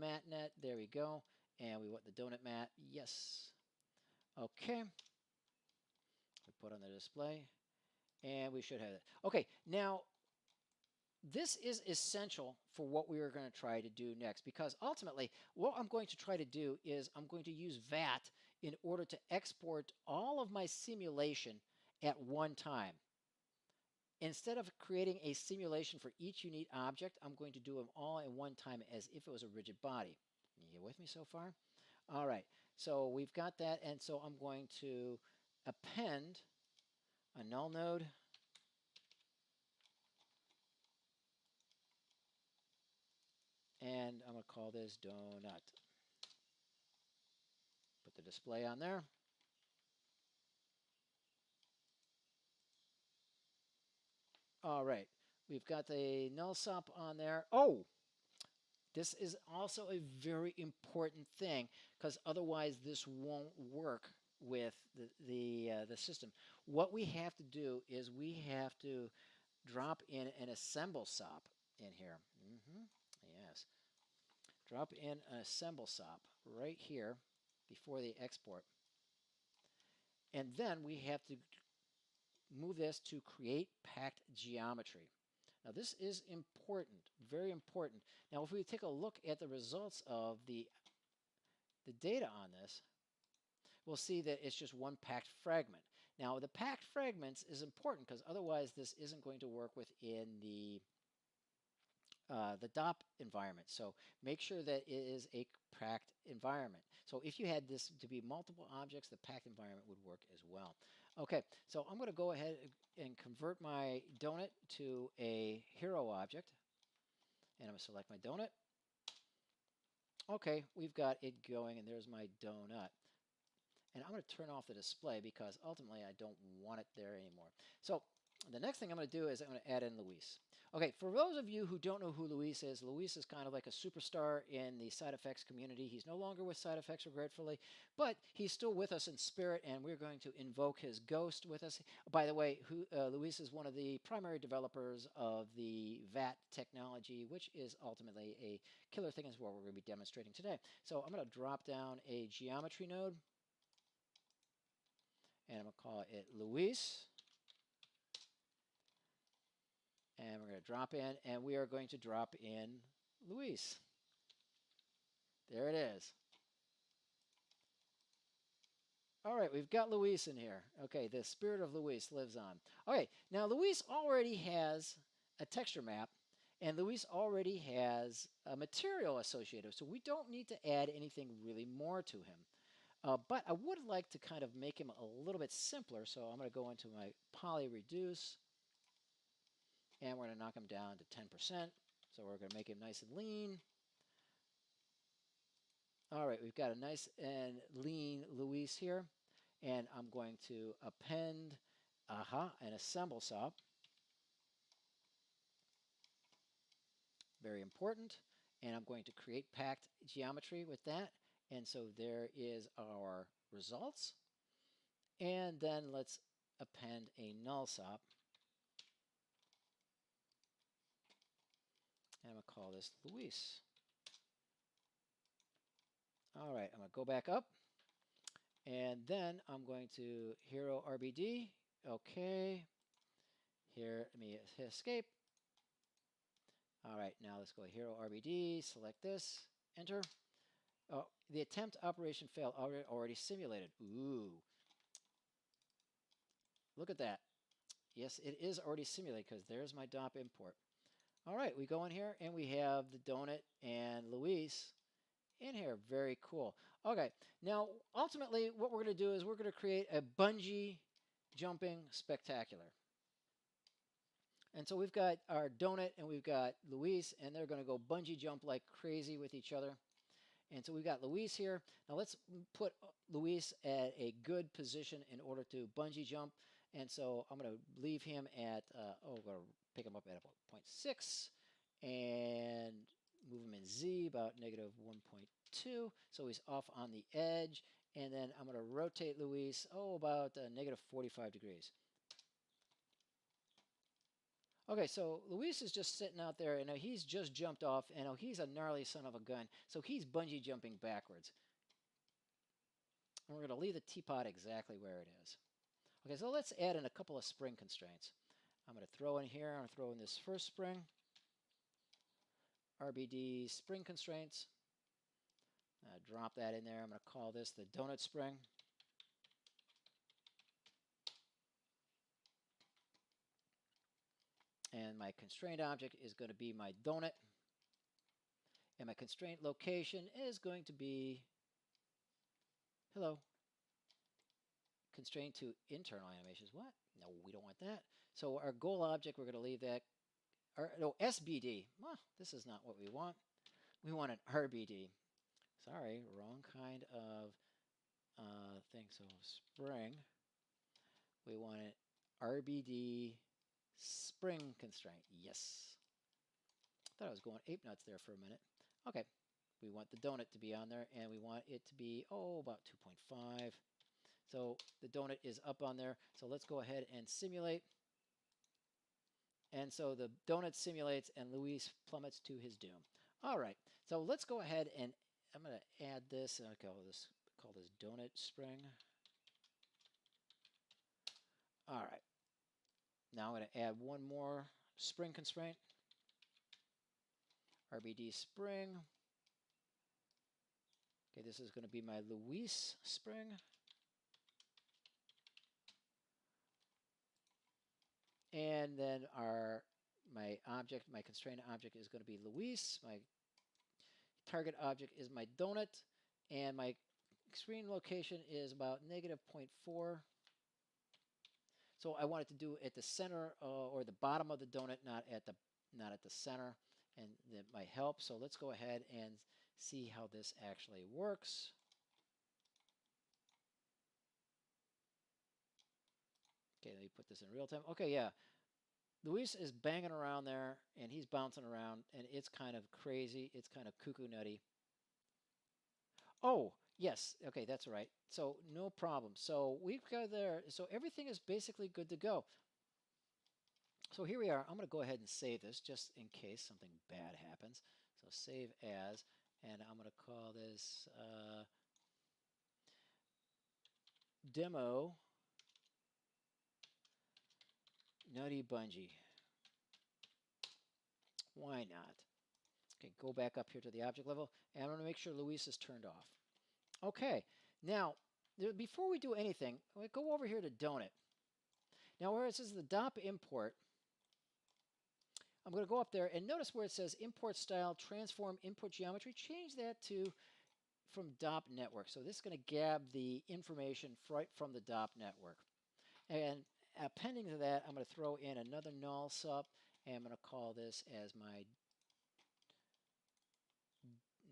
mat net. There we go. And we want the donut mat. Yes. Okay. We put on the display, and we should have it. Okay, now this is essential for what we are going to try to do next, because ultimately what I'm going to try to do is I'm going to use VAT in order to export all of my simulation at one time. Instead of creating a simulation for each unique object, I'm going to do them all at one time as if it was a rigid body. You with me so far? All right, so we've got that, and so I'm going to append a null node. And I'm going to call this donut. Put the display on there. All right, we've got the null SOP on there. Oh, this is also a very important thing, because otherwise this won't work with the system. What we have to do is we have to drop in an assemble SOP in here. Yes. Drop in an assemble SOP right here before the export. And then we have to move this to create packed geometry. Now this is important, very important. Now if we take a look at the results of the data on this, we'll see that it's just one packed fragment. Now the packed fragments is important because otherwise this isn't going to work within the DOP environment. So make sure that it is a packed environment. So if you had this to be multiple objects, the packed environment would work as well. Okay, so I'm going to go ahead and convert my donut to a hero object. And I'm going to select my donut. Okay, we've got it going, and there's my donut. And I'm going to turn off the display because ultimately I don't want it there anymore. So the next thing I'm going to do is I'm going to add in Luis. Okay, for those of you who don't know who Luis is kind of like a superstar in the side effects community. He's no longer with side effects, regretfully, but he's still with us in spirit, and we're going to invoke his ghost with us. By the way, Luis is one of the primary developers of the VAT technology, which is ultimately a killer thing, is what we're going to be demonstrating today. So I'm going to drop down a geometry node, and I'm going to call it Luis. And we're going to drop in, and we are going to drop in Luis. There it is. All right, we've got Luis in here. Okay, the spirit of Luis lives on. Okay, now Luis already has a texture map, and Luis already has a material associated, so we don't need to add anything really more to him. But I would like to kind of make him a little bit simpler, so I'm going to go into my poly reduce, and we're going to knock him down to 10%. So we're going to make him nice and lean. All right, we've got a nice and lean Luis here. And I'm going to append an assemble sop. Very important. And I'm going to create packed geometry with that. And so there is our results. And then let's append a null sop. And I'm going to call this Luis. All right, I'm going to go back up. And then I'm going to hero RBD. Okay. Here, let me hit escape. All right, now let's go hero RBD, select this, enter. Oh, the attempt operation failed, already simulated. Ooh. Look at that. Yes, it is already simulated because there's my DOP import. All right, we go in here and we have the donut and Luis in here. Very cool. Okay, now ultimately what we're going to do is we're going to create a bungee jumping spectacular. And so we've got our donut and we've got Luis, and they're going to go bungee jump like crazy with each other. And so we've got Luis here. Now let's put Luis at a good position in order to bungee jump. And so I'm going to leave him at, we're going to pick him up at about 0.6 and move him in Z about negative 1.2. So he's off on the edge. And then I'm going to rotate Luis, about negative 45 degrees. Okay, so Luis is just sitting out there, and he's just jumped off, and he's a gnarly son of a gun, so he's bungee jumping backwards. And we're going to leave the teapot exactly where it is. Okay, so let's add in a couple of spring constraints. I'm going to throw in here, I'm going to throw in this first spring, RBD spring constraints. Drop that in there. I'm going to call this the donut spring. And my constraint object is going to be my donut. And my constraint location is going to be, hello, constraint to internal animations. What? No, we don't want that. So our goal object, we're going to leave that. No, SBD. Well, this is not what we want. We want an RBD. Sorry, wrong kind of thing. So spring. We want an RBD spring constraint. Yes. Thought I was going ape nuts there for a minute. Okay. We want the donut to be on there, and we want it to be, about 2.5. So the donut is up on there. So let's go ahead and simulate. And so the donut simulates, and Luis plummets to his doom. All right. So let's go ahead and I'm going to add this, and I'll call this donut spring. All right. Now I'm going to add one more spring constraint. RBD spring. Okay, this is going to be my Luis spring. And then my constraint object is going to be Luis. My target object is my donut. And my screen location is about negative 0.4. So I want it to do at the center or the bottom of the donut, not at the center. And that might help. So let's go ahead and see how this actually works. Okay, let me put this in real time. Okay, yeah. Luis is banging around there, and he's bouncing around, and it's kind of crazy. It's kind of cuckoo nutty. Oh, yes. Okay, that's right. So no problem. So we've got there. So everything is basically good to go. So here we are. I'm going to go ahead and save this just in case something bad happens. So save as, and I'm going to call this demo nutty bungee. Why not? Okay, go back up here to the object level, and I'm going to make sure Luis is turned off. Okay, now before we do anything, we go over here to donut. Now where it says the DOP import, I'm going to go up there and notice where it says import style, transform input geometry, change that to from DOP network. So this is going to grab the information right from the DOP network. And appending to that, I'm going to throw in another null sup, and I'm going to call this as my,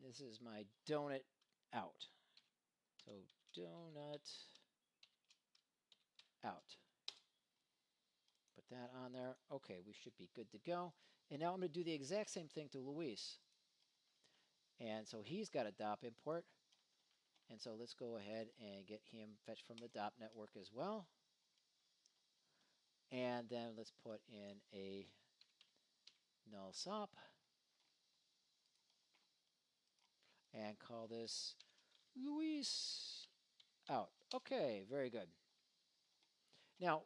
this is my donut out. So donut out. Put that on there. Okay, we should be good to go. And now I'm going to do the exact same thing to Luis. And so he's got a DOP import. And so let's go ahead and get him fetched from the DOP network as well. And then let's put in a null sop and call this Luis out. Okay, very good. Now,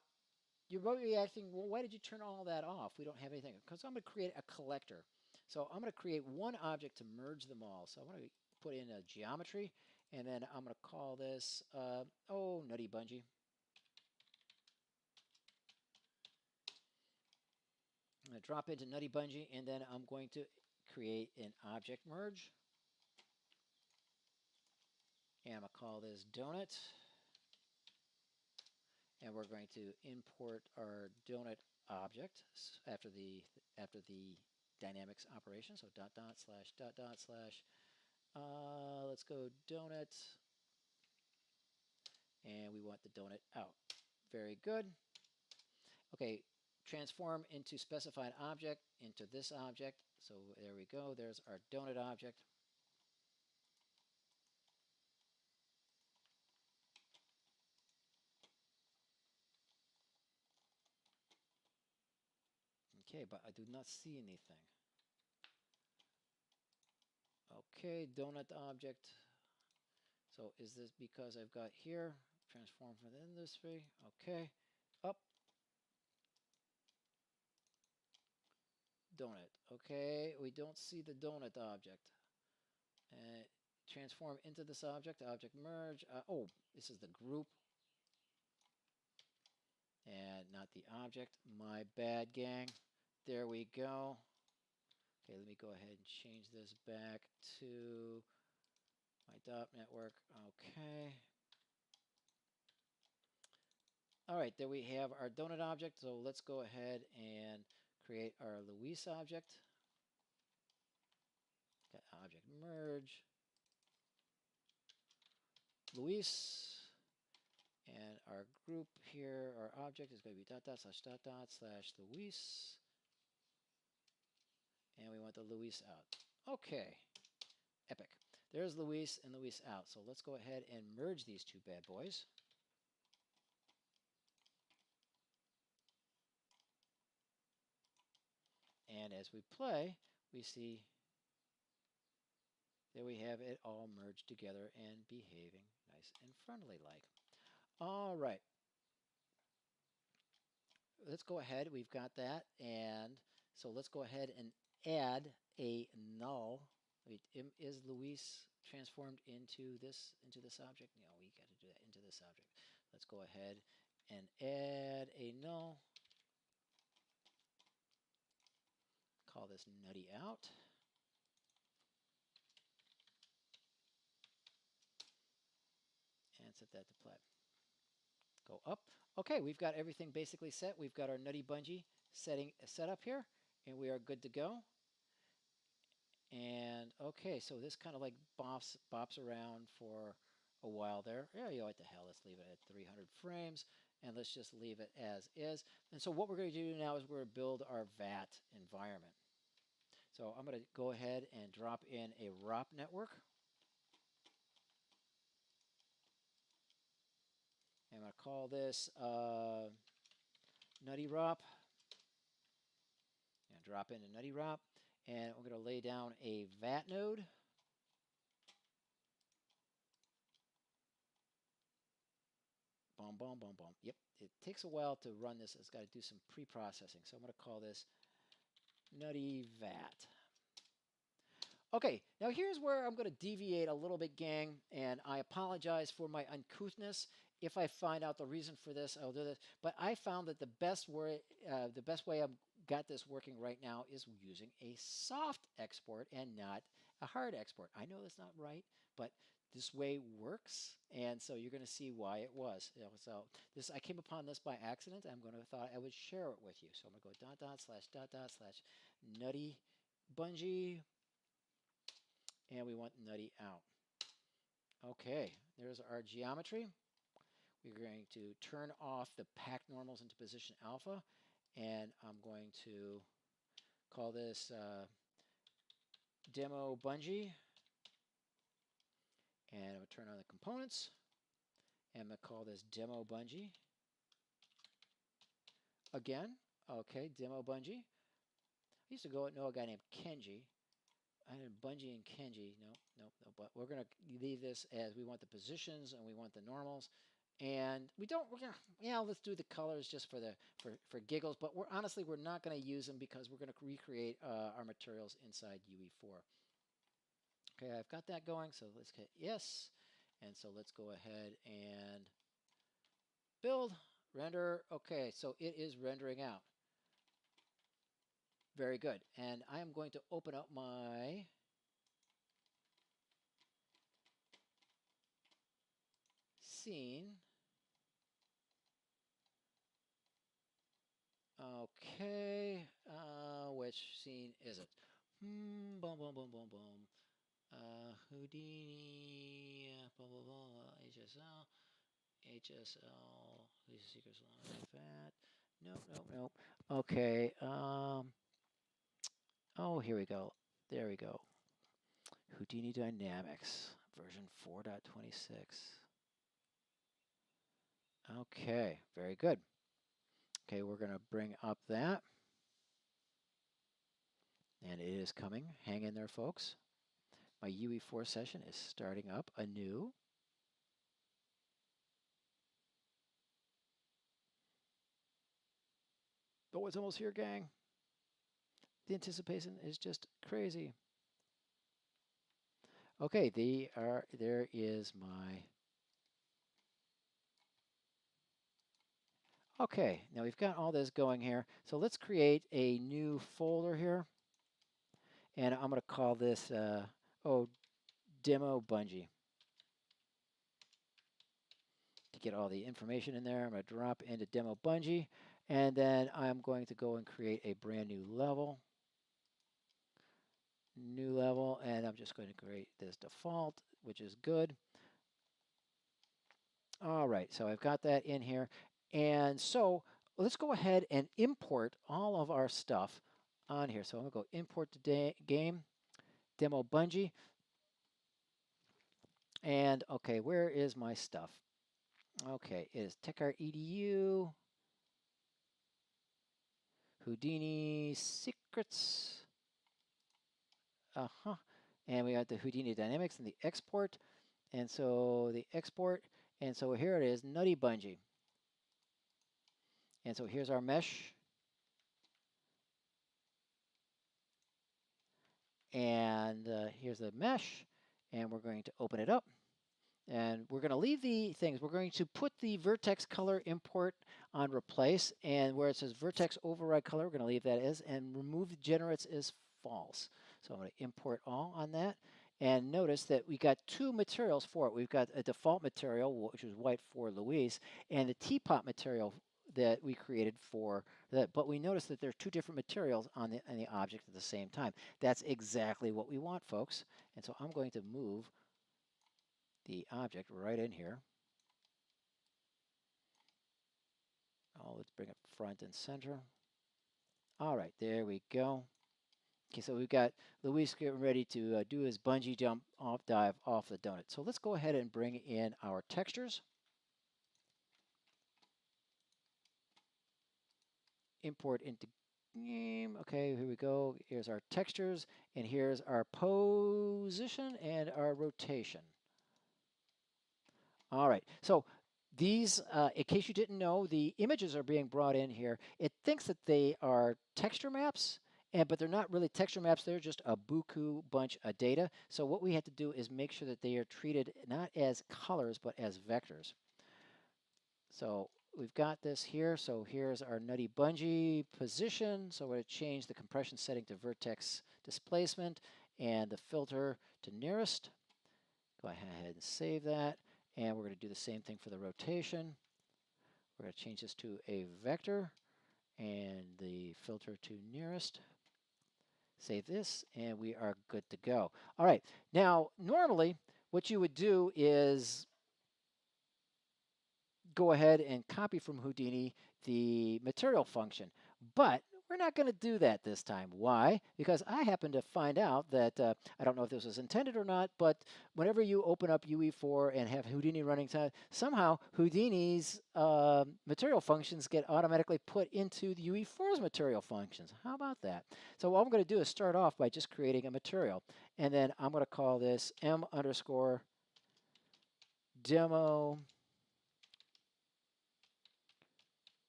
you're probably asking, well, why did you turn all that off? We don't have anything. Because I'm going to create a collector. So I'm going to create one object to merge them all. So I'm going to put in a geometry, and then I'm going to call this, nutty bungee. I'm going to drop into nutty bungee, and then I'm going to create an object merge. And I'm going to call this donut. And we're going to import our donut object after the dynamics operation. So dot dot slash dot dot slash. Let's go donut. And we want the donut out. Very good. Okay, transform into specified object into this object. So there we go. There's our donut object. Okay, but I do not see anything. Okay, donut object. So is this because I've got here, transform from the industry? Okay, up. Donut. Okay, we don't see the donut object. Transform into this object, object merge. Oh, this is the group and not the object. My bad, gang. There we go. Okay, let me go ahead and change this back to my DOP network. Okay. All right, there we have our donut object. So let's go ahead and create our Luis object. Got object merge. Luis. And our group here, our object is going to be dot dot slash Luis. And we want the Luis out. Okay. Epic. There's Luis and Luis out. So let's go ahead and merge these two bad boys. And as we play, we see there we have it all merged together and behaving nice and friendly like. All right. Let's go ahead. We've got that. And so let's go ahead and add a null. Wait, is Luis transformed into this object? No, we got to do that into this object. Let's go ahead and add a null. Call this nutty out. And set that to play. Go up. Okay, we've got everything basically set. We've got our nutty bungee set up here, and we are good to go. And okay, so this kind of like bops around for a while there. Yeah, you know what the hell, let's leave it at 300 frames. and let's just leave it as is. And so what we're going to do now is we're going to build our VAT environment. So I'm going to go ahead and drop in a ROP network. I'm going to call this Nutty ROP. And drop in a Nutty ROP. And we're going to lay down a VAT node. Boom, boom, boom, boom. Yep, it takes a while to run this. It's got to do some pre-processing. So I'm going to call this Nutty VAT. Okay, now here's where I'm going to deviate a little bit, gang, and I apologize for my uncouthness. If I find out the reason for this, I'll do this. But I found that the best way I've got this working right now is using a soft export and not a hard export. I know that's not right, but this way works, and so you're going to see why it was. So this, I came upon this by accident. Thought I would share it with you. So I'm going to go / nutty bungee. And we want nutty out. Okay, there's our geometry. We're going to turn off the pack normals into position alpha, and I'm going to call this demo bungee, and I'm going to turn on the components, and I'm going to call this demo bungee. Again, okay, demo bungee. I used to know a guy named Kenji. I had Bungee and Kenji. No. But we're going to leave this as we want the positions and we want the normals. And we're gonna, let's do the colors just for giggles. But honestly, we're not going to use them because we're going to recreate our materials inside UE4. Okay, I've got that going. So let's hit yes. And so let's go ahead and build, render. Okay, so it is rendering out. Very good. And I am going to open up my scene. Okay, which scene is it? Boom, boom, boom, boom, boom. Houdini, blah, blah, blah, HSL, these secrets like that. Nope. Okay, oh, here we go. There we go. Houdini Dynamics, version 4.26. Okay, very good. Okay, we're going to bring up that. And it is coming. Hang in there, folks. My UE4 session is starting up anew. Oh, it's almost here, gang. The anticipation is just crazy. Okay, there is my... Okay, now we've got all this going here. So let's create a new folder here. And I'm going to call this, Demo Bungee. To get all the information in there, I'm going to drop into Demo Bungee. And then I'm going to go and create a brand new level. New level, and I'm just going to create this default, which is good. All right, so I've got that in here. And so let's go ahead and import all of our stuff on here. So I'm going to go import to game, Demo Bungee. And okay, where is my stuff? Okay, it is TechArt EDU, Houdini Secrets. And we got the Houdini Dynamics and the export. And so the export, and so here it is, Nutty Bungee. And so here's our mesh. And here's the mesh. And we're going to open it up. And we're going to leave the things. We're going to put the vertex color import on replace. And where it says vertex override color, we're going to leave that as. And remove the generates is false. So I'm going to import all on that. And notice that we got two materials for it. We've got a default material, which was white for Luis, and the teapot material that we created for that. But we notice that there are two different materials on the object at the same time. That's exactly what we want, folks. And so I'm going to move the object right in here. Oh, let's bring it front and center. All right, there we go. Okay, so we've got Luis getting ready to do his bungee jump off dive off the donut. So let's go ahead and bring in our textures. Import into game. Okay, here we go. Here's our textures, and here's our position and our rotation. All right, so these, in case you didn't know, the images are being brought in here. It thinks that they are texture maps, but they're not really texture maps. They're just a buku bunch of data. So what we have to do is make sure that they are treated not as colors, but as vectors. So we've got this here. So here's our nutty bungee position. So we're going to change the compression setting to vertex displacement and the filter to nearest. Go ahead and save that. And we're going to do the same thing for the rotation. We're going to change this to a vector and the filter to nearest. Save this, and we are good to go. All right, now normally what you would do is go ahead and copy from Houdini the material function, but we're not going to do that this time. Why? Because I happen to find out that, I don't know if this was intended or not, but whenever you open up UE4 and have Houdini running, somehow Houdini's material functions get automatically put into the UE4's material functions. How about that? So what I'm going to do is start off by just creating a material, and then I'm going to call this m_demo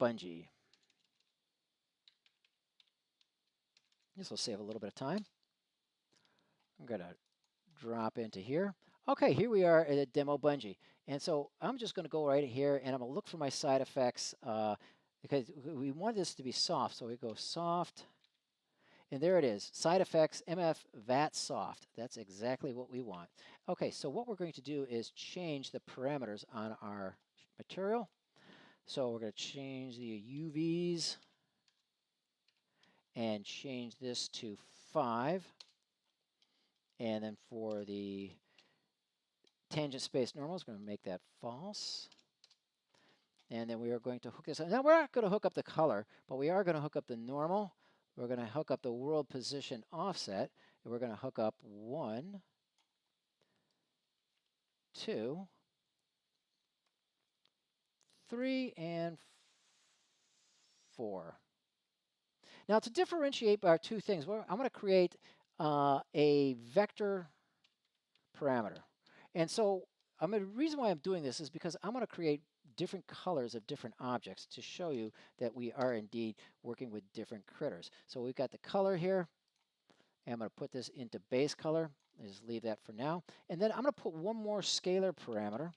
bungee. This will save a little bit of time. I'm going to drop into here. Okay, here we are at a demo bungee. And so I'm just going to go right here and I'm going to look for my side effects because we want this to be soft. So we go soft. And there it is, side effects, MF VAT soft. That's exactly what we want. Okay, so what we're going to do is change the parameters on our material. So we're going to change the UVs and change this to 5. And then for the tangent space normals, we're going to make that false. And then we are going to hook this up. Now we're not going to hook up the color, but we are going to hook up the normal. We're going to hook up the world position offset. And we're going to hook up 1, 2, 3, and 4. Now to differentiate our two things, I'm going to create a vector parameter. And so the reason why I'm doing this is because I'm going to create different colors of different objects to show you that we are indeed working with different critters. So we've got the color here, and I'm going to put this into base color. Just leave that for now. And then I'm going to put one more scalar parameter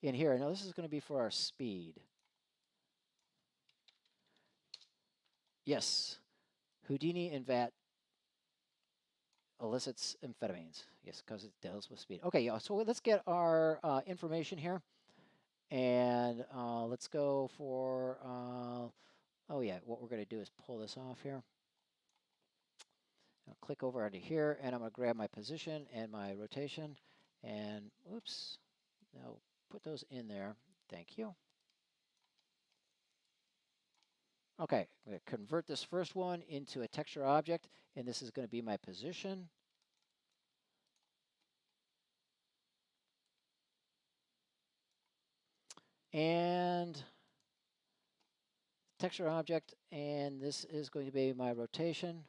in here. Now this is going to be for our speed. Yes, Houdini and VAT elicits amphetamines. Yes, because it deals with speed. Okay, so let's get our information here. And let's go for, oh yeah, what we're going to do is pull this off here. I'll click over onto here, and I'm going to grab my position and my rotation. And, oops, now put those in there. Thank you. Okay, I'm going to convert this first one into a texture object, and this is going to be my position. And texture object, and this is going to be my rotation.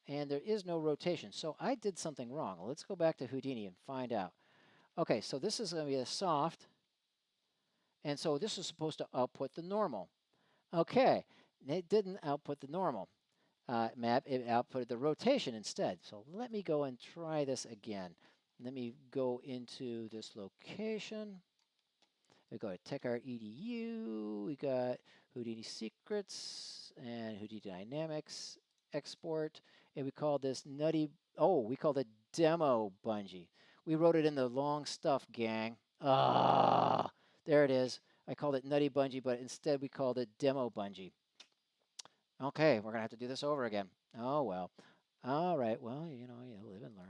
And there is no rotation. So I did something wrong. Let's go back to Houdini and find out. Okay, so this is going to be a soft, and so this is supposed to output the normal. Okay, it didn't output the normal map. It outputted the rotation instead. So let me go and try this again. Let me go into this location. We go to TechArt EDU. We got Houdini Secrets and Houdini Dynamics export, and we call this we called it demo bungee. We wrote it in the long stuff, gang. There it is. I called it nutty bungee, but instead we called it demo bungee. Okay, we're gonna have to do this over again. Oh well. All right, well, live and learn.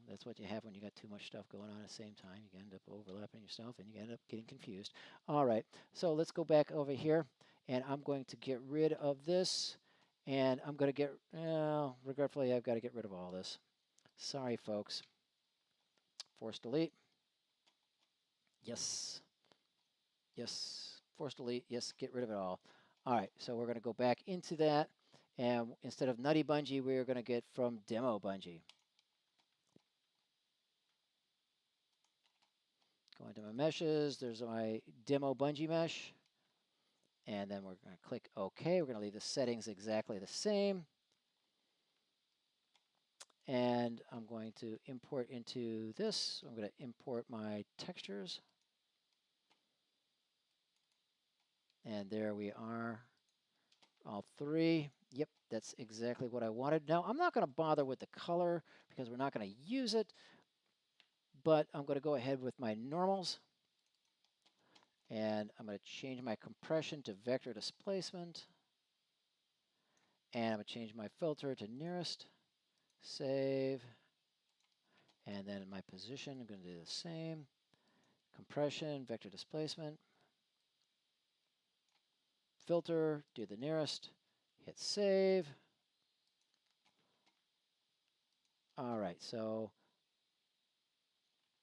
That's what you have when you got too much stuff going on at the same time. You end up overlapping yourself and you end up getting confused. All right, so let's go back over here, and I'm going to get rid of this, and I'm going to get, regretfully, I've got to get rid of all this. Sorry, folks. Force delete. Yes. Yes. Force delete. Yes, get rid of it all. All right, so we're going to go back into that, and instead of Nutty Bungee, we're going to get from Demo Bungee. Go into my meshes. There's my Demo Bungee mesh. And then we're going to click OK. We're going to leave the settings exactly the same. And I'm going to import into this. I'm going to import my textures. And there we are. All three. Yep, that's exactly what I wanted. Now, I'm not going to bother with the color because we're not going to use it. But I'm going to go ahead with my normals. And I'm going to change my compression to vector displacement. And I'm going to change my filter to nearest. Save. And then in my position, I'm going to do the same. Compression, vector displacement. Filter, do the nearest. Hit save. All right, so,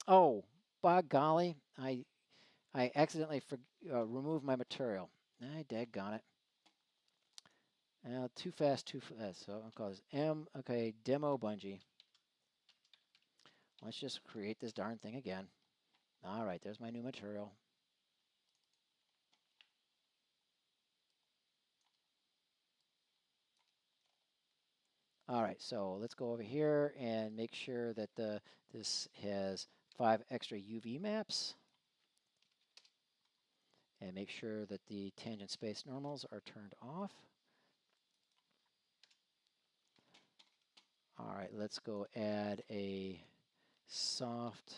oh, by golly, I accidentally removed my material. Daggone it. Too fast, too fast. So I'm going to call this okay, Demo Bungee. Let's just create this darn thing again. All right, there's my new material. All right, so let's go over here and make sure that this has 5 extra UV maps. And make sure that the tangent space normals are turned off. All right, let's go add a soft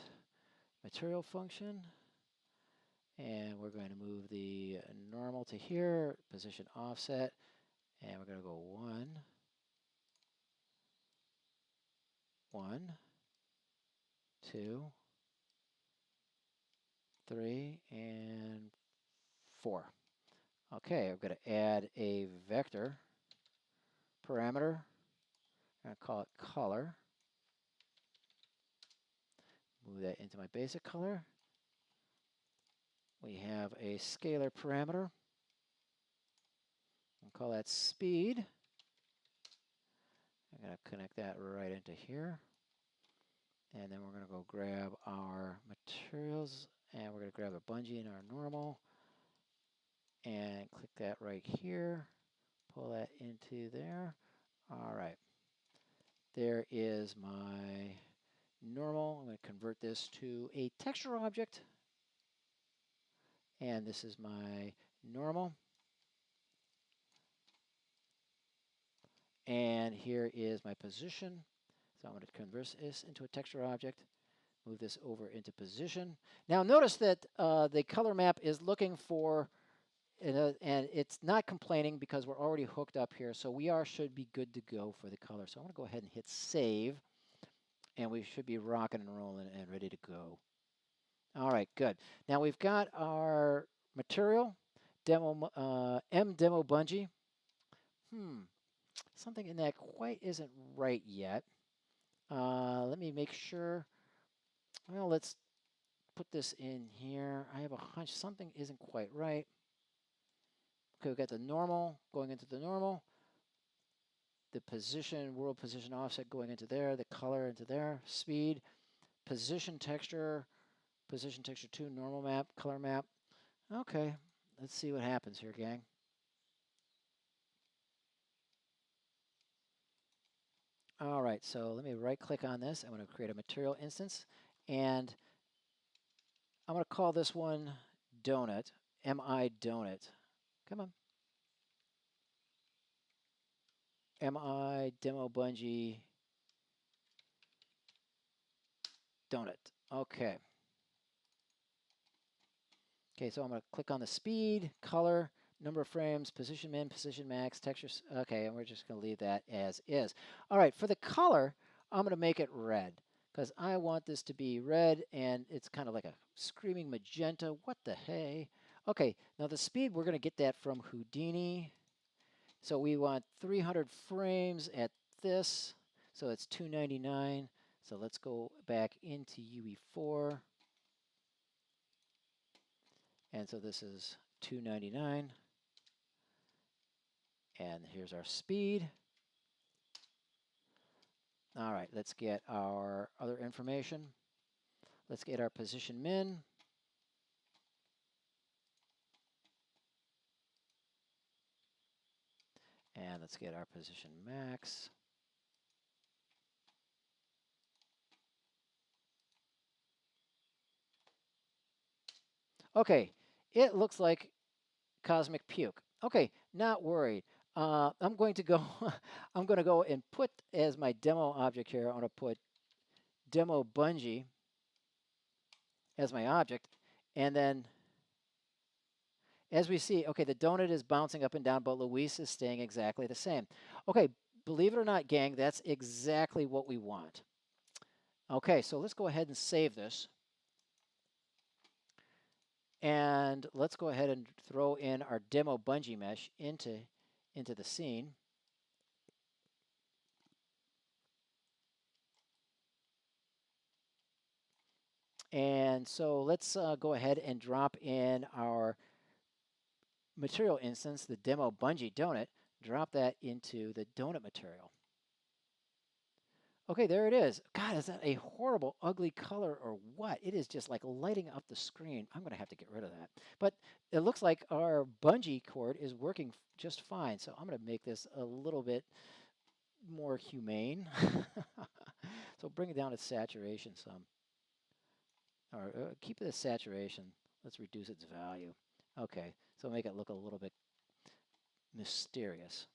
material function. And we're going to move the normal to here, position offset, and we're going to go 1, 1, 2, 3, and 4. Okay, I'm going to add a vector parameter. I'm going to call it color. Move that into my basic color. We have a scalar parameter. I'll call that speed. I'm going to connect that right into here. And then we're going to go grab our materials, and we're going to grab a bungee in our normal, and click that right here. Pull that into there. All right. There is my normal. I'm going to convert this to a texture object. And this is my normal. And here is my position. So I'm going to convert this into a texture object. Move this over into position. Now notice that the color map is looking for, and it's not complaining because we're already hooked up here. So we should be good to go for the color. So I'm going to go ahead and hit save. And we should be rocking and rolling and ready to go. All right, good. Now we've got our material, demo bungee. Something in that quite isn't right yet. Let me make sure. Well, let's put this in here. I have a hunch something isn't quite right. Okay, we've got the normal going into the normal. The position, world position offset going into there. The color into there. Speed, position texture 2, normal map, color map. Okay, let's see what happens here, gang. All right, so let me right click on this. I'm going to create a material instance, and I'm going to call this one donut, MI donut. Come on. MI demo bungee donut. Okay. Okay, so I'm going to click on the speed, color, number of frames, position min, position max, textures. Okay, and we're just going to leave that as is. All right, for the color, I'm going to make it red because I want this to be red, and it's kind of like a screaming magenta. What the hey? Okay, now the speed, we're going to get that from Houdini. So we want 300 frames at this, so it's 299. So let's go back into UE4. And so this is 299. And here's our speed. All right, let's get our other information. Let's get our position min. And let's get our position max. Okay, it looks like cosmic puke. Okay, not worried. I'm going to go. I'm going to go and put as my demo object here. I'm going to put demo bungee as my object, and then as we see, okay, the donut is bouncing up and down, but Luis is staying exactly the same. Okay, believe it or not, gang, that's exactly what we want. Okay, so let's go ahead and save this. And let's go ahead and throw in our demo bungee mesh into the scene. And so let's go ahead and drop in our material instance, the demo bungee donut, drop that into the donut material. Okay, there it is. God, is that a horrible, ugly color or what? It is just like lighting up the screen. I'm going to have to get rid of that. But it looks like our bungee cord is working just fine. So I'm going to make this a little bit more humane. So bring it down to saturation some. Or keep it at saturation. Let's reduce its value. Okay, so make it look a little bit mysterious.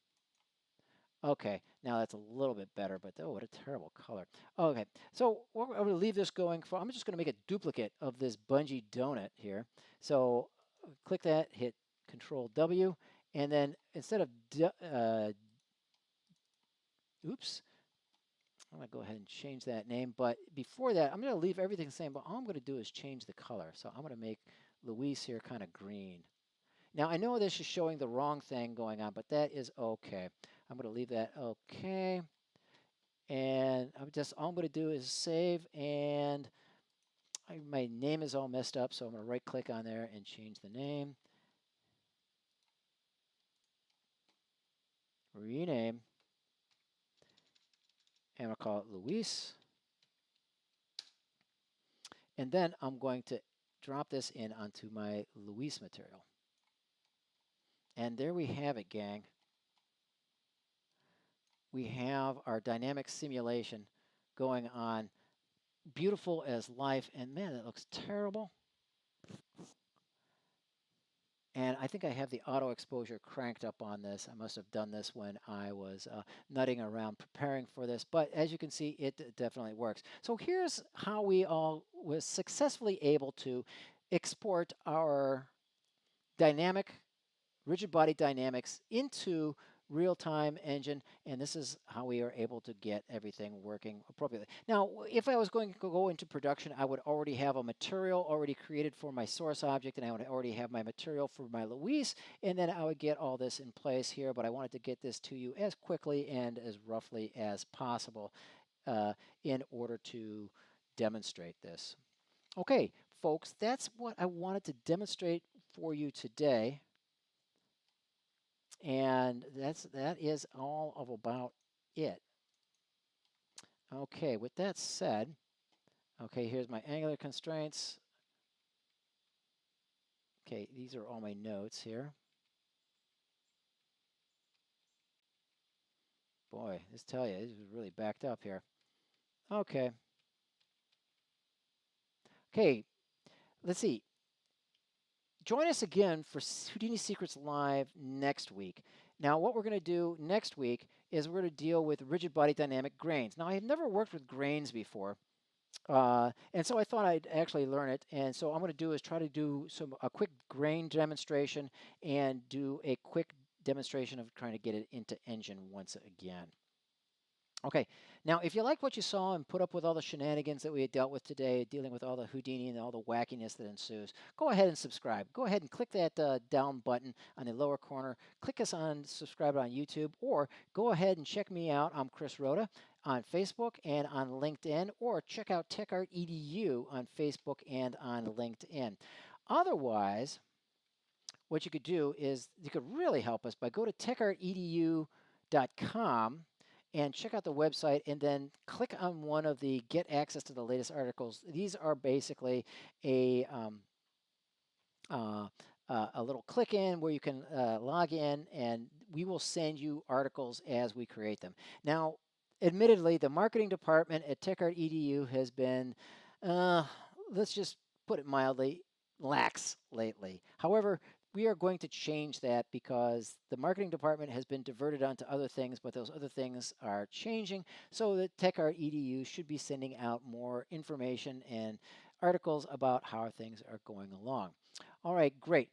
Okay, now that's a little bit better, but oh, what a terrible color. Okay, so I'm going to leave this going for, I'm just going to make a duplicate of this bungee donut here. So click that, hit Control W, and then instead of, oops, I'm going to go ahead and change that name. But before that, I'm going to leave everything the same, but all I'm going to do is change the color. So I'm going to make Luis here kind of green. Now, I know this is showing the wrong thing going on, but that is okay. I'm going to leave that okay. And all I'm going to do is save, and my name is all messed up, so I'm going to right click on there and change the name. Rename. And I'll call it Luis. And then I'm going to drop this in onto my Luis material. And there we have it, gang. We have our dynamic simulation going on. Beautiful as life, and man, it looks terrible. And I think I have the auto exposure cranked up on this. I must have done this when I was nutting around preparing for this, but as you can see, it definitely works. So here's how we all was successfully able to export our dynamic, rigid body dynamics into real-time engine, and this is how we are able to get everything working appropriately. Now, if I was going to go into production, I would already have a material already created for my source object, and I would already have my material for my Luis, and then I would get all this in place here, but I wanted to get this to you as quickly and as roughly as possible in order to demonstrate this. Okay, folks, that's what I wanted to demonstrate for you today. And that is all of about it. Okay, with that said, okay, here's my angular constraints. Okay, these are all my notes here. Boy, just tell you, this is really backed up here. Okay. Okay, let's see. Join us again for Houdini Secrets Live next week. Now, what we're going to do next week is we're going to deal with rigid body dynamic grains. Now, I have never worked with grains before, And so I thought I'd actually learn it. And so I'm going to do is try to do a quick grain demonstration and do a quick demonstration of trying to get it into Engine once again. Okay, now if you like what you saw and put up with all the shenanigans that we had dealt with today, dealing with all the Houdini and all the wackiness that ensues, go ahead and subscribe. Go ahead and click that down button on the lower corner. Click us on subscribe on YouTube, or go ahead and check me out. I'm Chris Rhoda on Facebook and on LinkedIn, or check out TechArt EDU on Facebook and on LinkedIn. Otherwise, what you could do is you could really help us by go to techartedu.com and check out the website and then click on one of the get access to the latest articles. These are basically a a little click in where you can log in, and we will send you articles as we create them. Now, admittedly, the marketing department at TechArt EDU has been, let's just put it mildly, lax lately. However, we are going to change that because the marketing department has been diverted onto other things, but those other things are changing. So the TechArt EDU should be sending out more information and articles about how things are going along. All right, great.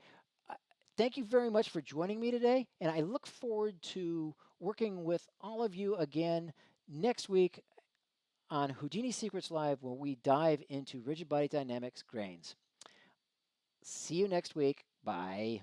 Thank you very much for joining me today, and I look forward to working with all of you again next week on Houdini Secrets Live, where we dive into rigid body dynamics grains. See you next week. Bye.